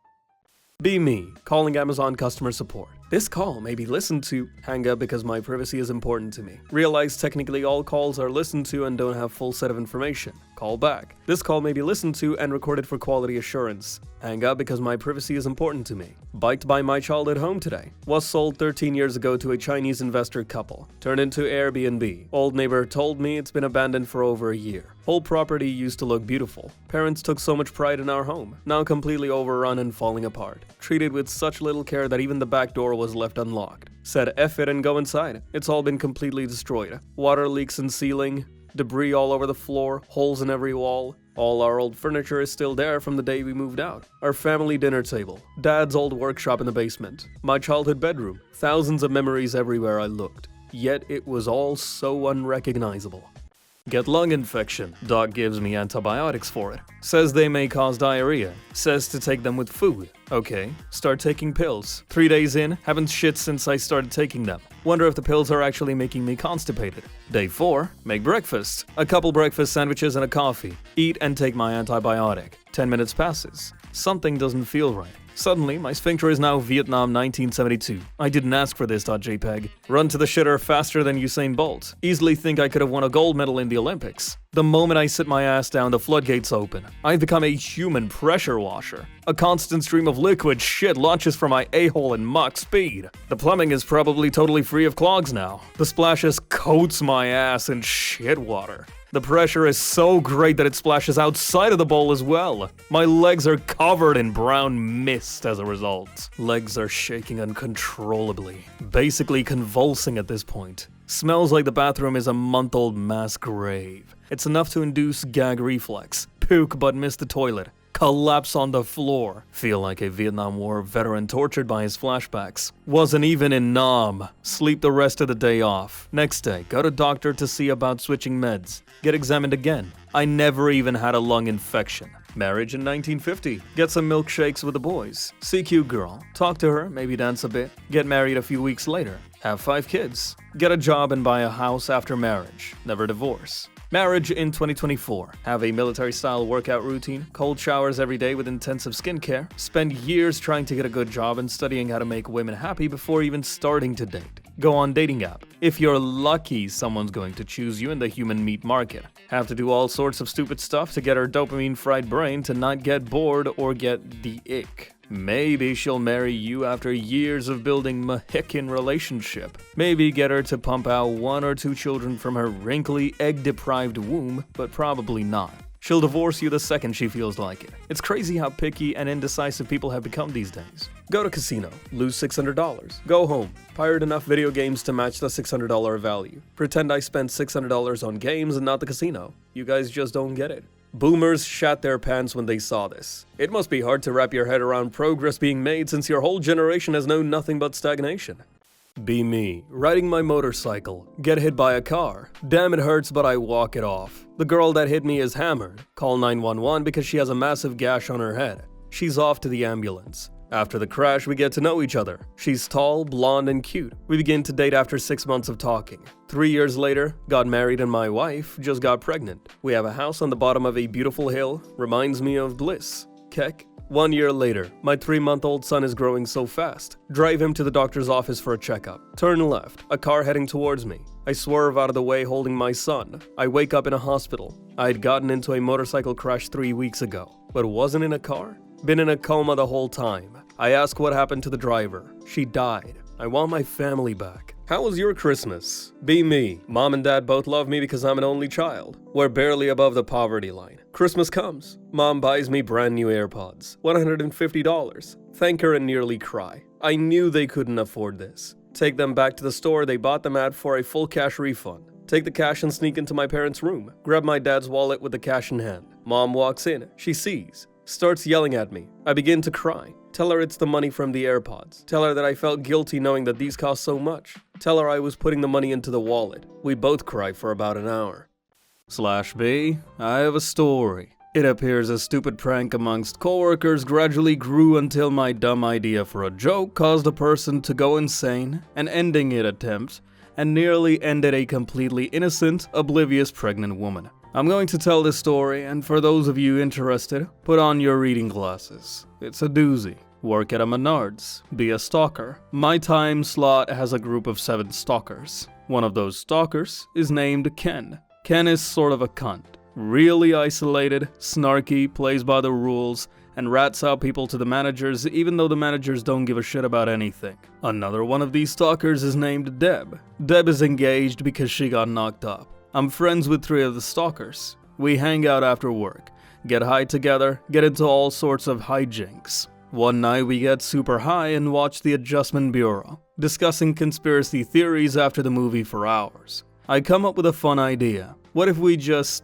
Be me, calling Amazon customer support. This call may be listened to. Hang up because my privacy is important to me. Realize technically all calls are listened to and don't have full set of information. Call back. This call may be listened to and recorded for quality assurance. Hang up because my privacy is important to me. Biked by my childhood home today. Was sold 13 years ago to a Chinese investor couple. Turned into Airbnb. Old neighbor told me it's been abandoned for over a year. Whole property used to look beautiful. Parents took so much pride in our home. Now completely overrun and falling apart. Treated with such little care that even the back door was left unlocked. Said F it and go inside. It's all been completely destroyed. Water leaks in ceiling. Debris all over the floor, holes in every wall. All our old furniture is still there from the day we moved out. Our family dinner table. Dad's old workshop in the basement. My childhood bedroom. Thousands of memories everywhere I looked. Yet it was all so unrecognizable. Get lung infection. Doc gives me antibiotics for it. Says they may cause diarrhea. Says to take them with food. Okay, start taking pills. 3 days in, haven't shit since I started taking them. Wonder if the pills are actually making me constipated. Day 4, make breakfast. A couple breakfast sandwiches and a coffee. Eat and take my antibiotic. 10 minutes passes. Something doesn't feel right. Suddenly, my sphincter is now Vietnam 1972. I didn't ask for this. .jpg. Run to the shitter faster than Usain Bolt. Easily think I could have won a gold medal in the Olympics. The moment I sit my ass down, the floodgates open. I've become a human pressure washer. A constant stream of liquid shit launches from my a-hole in Mach speed. The plumbing is probably totally free of clogs now. The splashes coats my ass in shit water. The pressure is so great that it splashes outside of the bowl as well. My legs are covered in brown mist as a result. Legs are shaking uncontrollably, basically convulsing at this point. Smells like the bathroom is a month-old mass grave. It's enough to induce gag reflex. Puke but miss the toilet. Collapse on the floor. Feel like a Vietnam War veteran tortured by his flashbacks. Wasn't even in Nam. Sleep the rest of the day off. Next day, go to doctor to see about switching meds. Get examined again. I never even had a lung infection. Marriage in 1950. Get some milkshakes with the boys. See cute girl. Talk to her, maybe dance a bit. Get married a few weeks later. Have 5 kids. Get a job and buy a house after marriage. Never divorce. Marriage in 2024. Have a military-style workout routine, cold showers every day with intensive skincare, spend years trying to get a good job and studying how to make women happy before even starting to date. Go on dating app. If you're lucky, someone's going to choose you in the human meat market. Have to do all sorts of stupid stuff to get her dopamine-fried brain to not get bored or get the ick. Maybe she'll marry you after years of building Mohican relationship. Maybe get her to pump out 1 or 2 children from her wrinkly, egg-deprived womb, but probably not. She'll divorce you the second she feels like it. It's crazy how picky and indecisive people have become these days. Go to casino, lose $600. Go home, pirate enough video games to match the $600 value. Pretend I spent $600 on games and not the casino. You guys just don't get it. Boomers shat their pants when they saw this. It must be hard to wrap your head around progress being made since your whole generation has known nothing but stagnation. Be me, riding my motorcycle, get hit by a car. Damn, it hurts, but I walk it off. The girl that hit me is hammered. Call 911 because she has a massive gash on her head. She's off to the ambulance. After the crash, we get to know each other. She's tall, blonde, and cute. We begin to date after 6 months of talking. 3 years later, got married and my wife just got pregnant. We have a house on the bottom of a beautiful hill. Reminds me of bliss. Keck. 1 year later, my 3-month-old son is growing so fast. Drive him to the doctor's office for a checkup. Turn left. A car heading towards me. I swerve out of the way holding my son. I wake up in a hospital. I had gotten into a motorcycle crash 3 weeks ago, but wasn't in a car. Been in a coma the whole time. I ask what happened to the driver. She died. I want my family back. How was your Christmas? Be me. Mom and Dad both love me because I'm an only child. We're barely above the poverty line. Christmas comes. Mom buys me brand new AirPods. $150. Thank her and nearly cry. I knew they couldn't afford this. Take them back to the store they bought them at for a full cash refund. Take the cash and sneak into my parents' room. Grab my dad's wallet with the cash in hand. Mom walks in. She sees. Starts yelling at me. I begin to cry. Tell her it's the money from the AirPods. Tell her that I felt guilty knowing that these cost so much. Tell her I was putting the money into the wallet. We both cry for about an hour. /B, I have a story. It appears a stupid prank amongst coworkers gradually grew until my dumb idea for a joke caused a person to go insane, an ending it attempt, and nearly ended a completely innocent, oblivious pregnant woman. I'm going to tell this story, and for those of you interested, put on your reading glasses. It's a doozy. Work at a Menards. Be a stalker. My time slot has a group of 7 stalkers. One of those stalkers is named Ken. Ken is sort of a cunt. Really isolated, snarky, plays by the rules, and rats out people to the managers even though the managers don't give a shit about anything. Another one of these stalkers is named Deb. Deb is engaged because she got knocked up. I'm friends with 3 of the stalkers. We hang out after work, get high together, get into all sorts of hijinks. One night we get super high and watch The Adjustment Bureau, discussing conspiracy theories after the movie for hours. I come up with a fun idea. What if we just,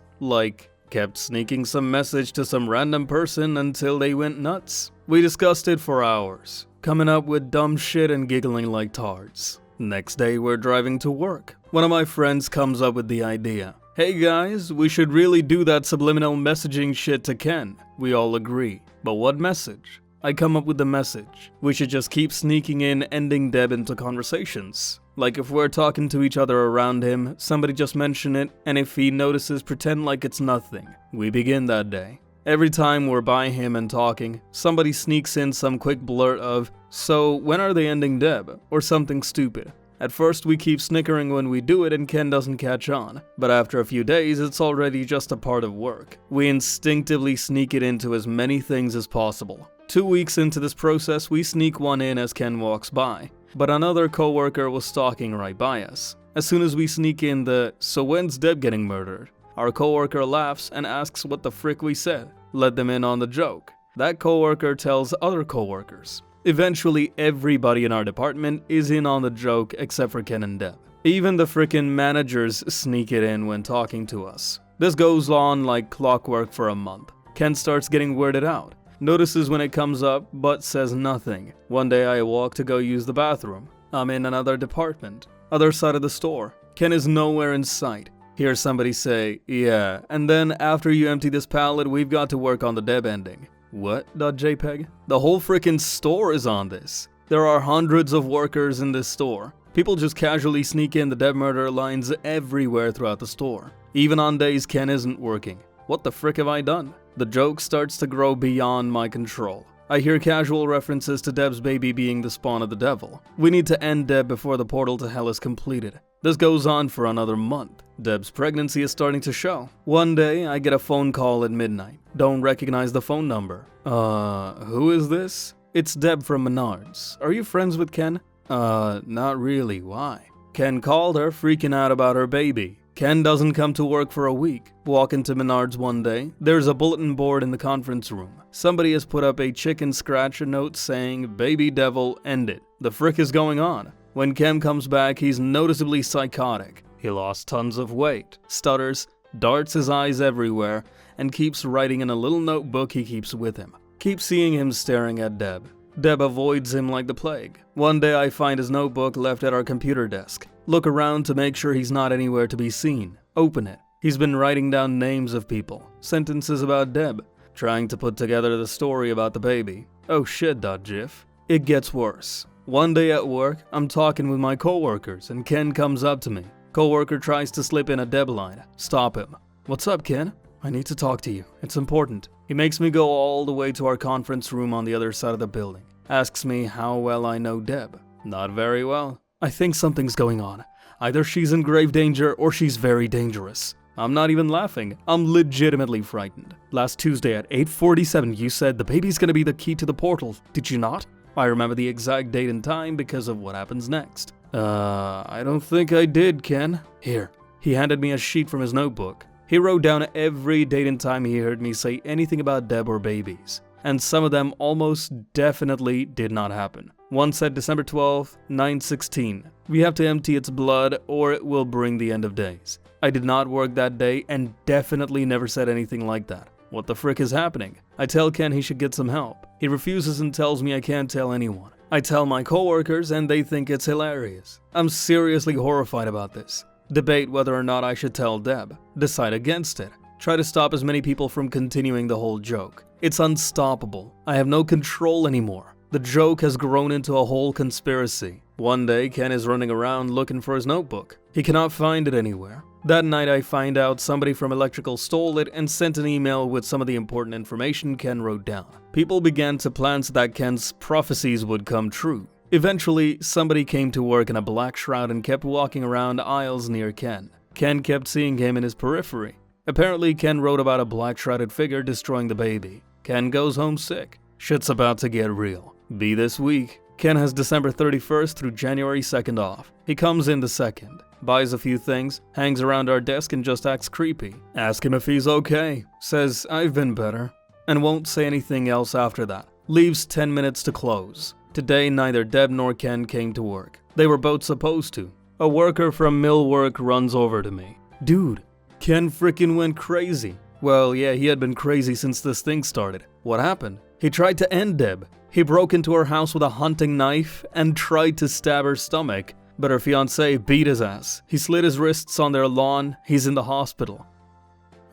kept sneaking some message to some random person until they went nuts? We discussed it for hours, coming up with dumb shit and giggling like tards. Next day we're driving to work. One of my friends comes up with the idea. Hey guys, we should really do that subliminal messaging shit to Ken. We all agree. But what message? I come up with the message. We should just keep sneaking in, ending Deb into conversations. Like if we're talking to each other around him, somebody just mention it, and if he notices, pretend like it's nothing. We begin that day. Every time we're by him and talking, somebody sneaks in some quick blurt of, "So when are they ending Deb?" or something stupid. At first we keep snickering when we do it and Ken doesn't catch on, but after a few days it's already just a part of work. We instinctively sneak it into as many things as possible. 2 weeks into this process we sneak one in as Ken walks by, but another coworker was stalking right by us. As soon as we sneak in the "So when's Deb getting murdered?" our coworker laughs and asks what the frick we said. Let them in on the joke. That coworker tells other coworkers. Eventually, everybody in our department is in on the joke except for Ken and Deb. Even the frickin' managers sneak it in when talking to us. This goes on like clockwork for a month. Ken starts getting weirded out, notices when it comes up, but says nothing. One day I walk to go use the bathroom. I'm in another department, other side of the store. Ken is nowhere in sight. Hear somebody say, "Yeah, and then after you empty this pallet, we've got to work on the Deb ending." What.jpg? The whole frickin' store is on this. There are hundreds of workers in this store. People just casually sneak in the Deb murder lines everywhere throughout the store. Even on days Ken isn't working. What the frick have I done? The joke starts to grow beyond my control. I hear casual references to Deb's baby being the spawn of the devil. We need to end Deb before the portal to hell is completed. This goes on for another month. Deb's pregnancy is starting to show. One day, I get a phone call at midnight. Don't recognize the phone number. Who is this? It's Deb from Menards. Are you friends with Ken? Not really. Why? Ken called her, freaking out about her baby. Ken doesn't come to work for a week. Walk into Menards one day. There's a bulletin board in the conference room. Somebody has put up a chicken scratch note saying, "Baby devil, end it." The frick is going on? When Ken comes back, he's noticeably psychotic. He lost tons of weight, stutters, darts his eyes everywhere, and keeps writing in a little notebook he keeps with him. Keep seeing him staring at Deb. Deb avoids him like the plague. One day I find his notebook left at our computer desk. Look around to make sure he's not anywhere to be seen. Open it. He's been writing down names of people, sentences about Deb, trying to put together the story about the baby. Oh shit.gif. It gets worse. One day at work, I'm talking with my coworkers and Ken comes up to me. Coworker tries to slip in a Deb line. Stop him. "What's up, Ken?" "I need to talk to you. It's important." He makes me go all the way to our conference room on the other side of the building. Asks me how well I know Deb. Not very well. "I think something's going on. Either she's in grave danger or she's very dangerous." I'm not even laughing. I'm legitimately frightened. "Last Tuesday at 8:47, you said the baby's gonna be the key to the portal. Did you not?" I remember the exact date and time because of what happens next. I don't think I did, Ken." "Here." He handed me a sheet from his notebook. He wrote down every date and time he heard me say anything about Deb or babies. And some of them almost definitely did not happen. One said December 12th, 9:16. "We have to empty its blood or it will bring the end of days." I did not work that day and definitely never said anything like that. What the frick is happening? I tell Ken he should get some help. He refuses and tells me I can't tell anyone. I tell my coworkers and they think it's hilarious. I'm seriously horrified about this. Debate whether or not I should tell Deb. Decide against it. Try to stop as many people from continuing the whole joke. It's unstoppable. I have no control anymore. The joke has grown into a whole conspiracy. One day, Ken is running around looking for his notebook. He cannot find it anywhere. That night I find out somebody from electrical stole it and sent an email with some of the important information Ken wrote down. People began to plan so that Ken's prophecies would come true. Eventually, somebody came to work in a black shroud and kept walking around aisles near Ken. Ken kept seeing him in his periphery. Apparently, Ken wrote about a black shrouded figure destroying the baby. Ken goes home sick. Shit's about to get real. Be this week. Ken has December 31st through January 2nd off. He comes in the 2nd, buys a few things, hangs around our desk and just acts creepy. Ask him if he's okay. Says, I've been better. And won't say anything else after that. Leaves 10 minutes to close. Today, neither Deb nor Ken came to work. They were both supposed to. A worker from Millwork runs over to me. Dude, Ken frickin' went crazy. Well, yeah, he had been crazy since this thing started. What happened? He tried to end Deb. He broke into her house with a hunting knife and tried to stab her stomach, but her fiancé beat his ass. He slit his wrists on their lawn. He's in the hospital.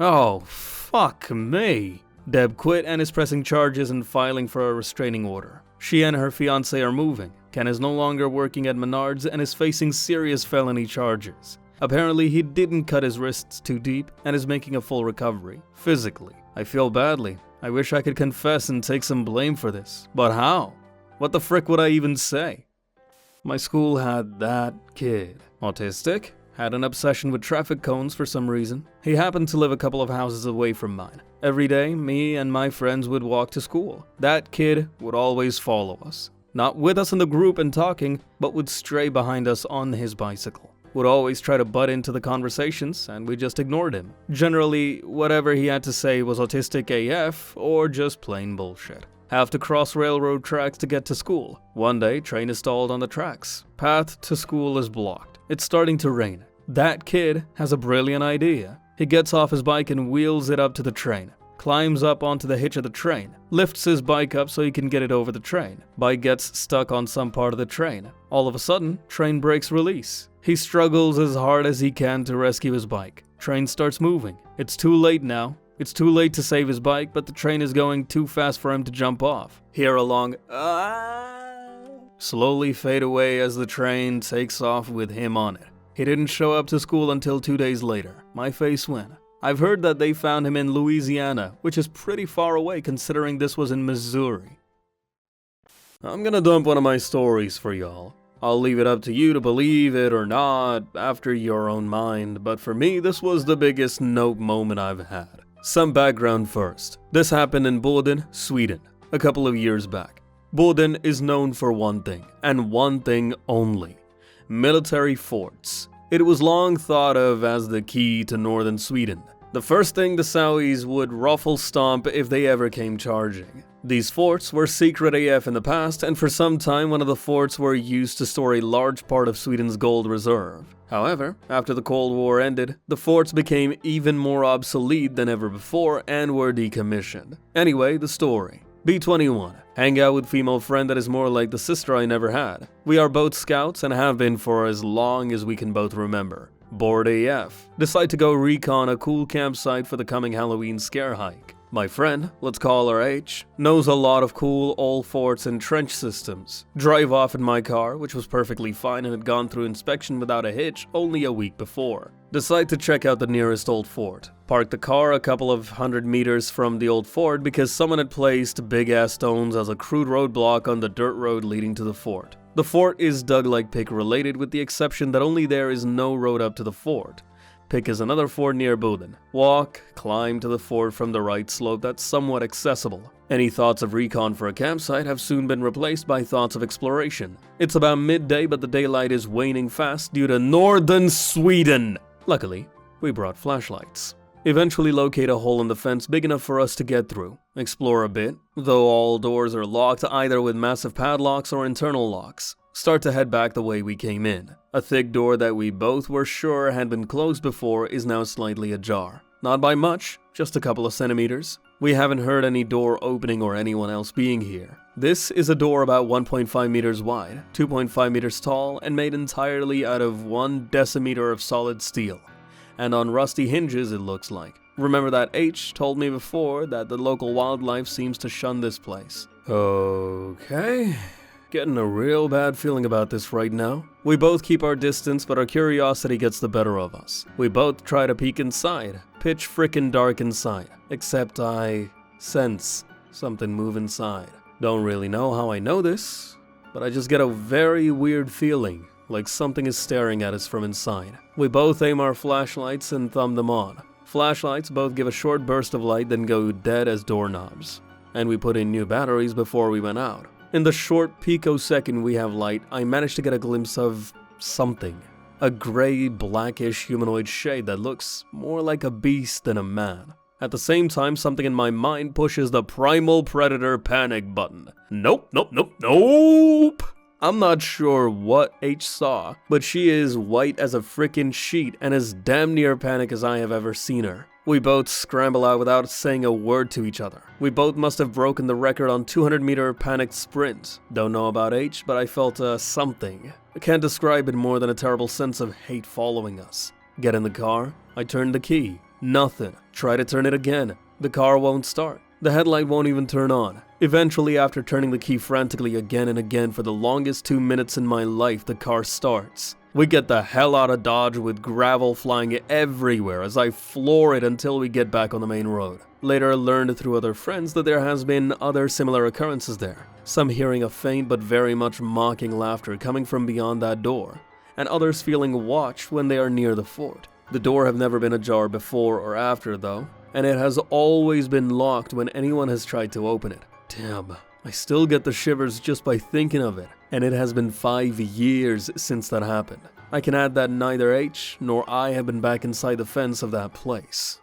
Oh, fuck me. Deb quit and is pressing charges and filing for a restraining order. She and her fiancé are moving. Ken is no longer working at Menards and is facing serious felony charges. Apparently, he didn't cut his wrists too deep and is making a full recovery, physically. I feel badly. I wish I could confess and take some blame for this. But how? What the frick would I even say? My school had that kid. Autistic? Had an obsession with traffic cones for some reason. He happened to live a couple of houses away from mine. Every day, me and my friends would walk to school. That kid would always follow us. Not with us in the group and talking, but would stray behind us on his bicycle. Would always try to butt into the conversations, and we just ignored him. Generally, whatever he had to say was autistic AF or just plain bullshit. Have to cross railroad tracks to get to school. One day, train is stalled on the tracks. Path to school is blocked. It's starting to rain. That kid has a brilliant idea. He gets off his bike and wheels it up to the train. Climbs up onto the hitch of the train. Lifts his bike up so he can get it over the train. Bike gets stuck on some part of the train. All of a sudden, train brakes release. He struggles as hard as he can to rescue his bike. Train starts moving. It's too late now. It's too late to save his bike, but the train is going too fast for him to jump off. Hear a long slowly fade away as the train takes off with him on it. He didn't show up to school until 2 days later. My face went. I've heard that they found him in Louisiana, which is pretty far away considering this was in Missouri. I'm gonna dump one of my stories for y'all. I'll leave it up to you to believe it or not, after your own mind, but for me, this was the biggest nope moment I've had. Some background first. This happened in Boden, Sweden, a couple of years back. Boden is known for one thing, and one thing only: military forts. It was long thought of as the key to northern Sweden. The first thing the Saudis would ruffle stomp if they ever came charging. These forts were secret AF in the past, and for some time one of the forts were used to store a large part of Sweden's gold reserve. However, after the Cold War ended, the forts became even more obsolete than ever before and were decommissioned. Anyway, the story. B21. Hang out with female friend that is more like the sister I never had. We are both scouts and have been for as long as we can both remember. Bored AF. Decide to go recon a cool campsite for the coming Halloween scare hike. My friend, let's call her H, knows a lot of cool old forts and trench systems. Drive off in my car, which was perfectly fine and had gone through inspection without a hitch only a week before. Decide to check out the nearest old fort. Park the car a couple of 100 meters from the old fort because someone had placed big-ass stones as a crude roadblock on the dirt road leading to the fort. The fort is Doug-like-Pick related with the exception that only there is no road up to the fort. Pick is another fort near Boden. Walk, climb to the fort from the right slope that's somewhat accessible. Any thoughts of recon for a campsite have soon been replaced by thoughts of exploration. It's about midday but the daylight is waning fast due to northern Sweden. Luckily, we brought flashlights. Eventually locate a hole in the fence big enough for us to get through. Explore a bit, though all doors are locked either with massive padlocks or internal locks. Start to head back the way we came in. A thick door that we both were sure had been closed before is now slightly ajar. Not by much, just a couple of centimeters. We haven't heard any door opening or anyone else being here. This is a door about 1.5 meters wide, 2.5 meters tall, and made entirely out of 1 decimeter of solid steel. And on rusty hinges it looks like. Remember that H told me before that the local wildlife seems to shun this place. Okay. Getting a real bad feeling about this right now. We both keep our distance, but our curiosity gets the better of us. We both try to peek inside. Pitch frickin' dark inside. Except I sense something move inside. Don't really know how I know this, but I just get a very weird feeling, like something is staring at us from inside. We both aim our flashlights and thumb them on. Flashlights both give a short burst of light then go dead as doorknobs. And we put in new batteries before we went out. In the short picosecond we have light, I managed to get a glimpse of something. A gray, blackish humanoid shade that looks more like a beast than a man. At the same time, something in my mind pushes the primal predator panic button. Nope. I'm not sure what H saw, but she is white as a frickin' sheet and as damn near panic as I have ever seen her. We both scramble out without saying a word to each other. We both must have broken the record on 200-meter panicked sprint. Don't know about H, but I felt something. I can't describe it more than a terrible sense of hate following us. Get in the car. I turn the key. Nothing. Try to turn it again. The car won't start. The headlight won't even turn on. Eventually, after turning the key frantically again and again for the longest 2 minutes in my life, the car starts. We get the hell out of Dodge with gravel flying everywhere as I floor it until we get back on the main road. Later, I learned through other friends that there has been other similar occurrences there. Some hearing a faint but very much mocking laughter coming from beyond that door, and others feeling watched when they are near the fort. The door have never been ajar before or after though, and it has always been locked when anyone has tried to open it. Damn, I still get the shivers just by thinking of it, and it has been 5 years since that happened. I can add that neither H nor I have been back inside the fence of that place.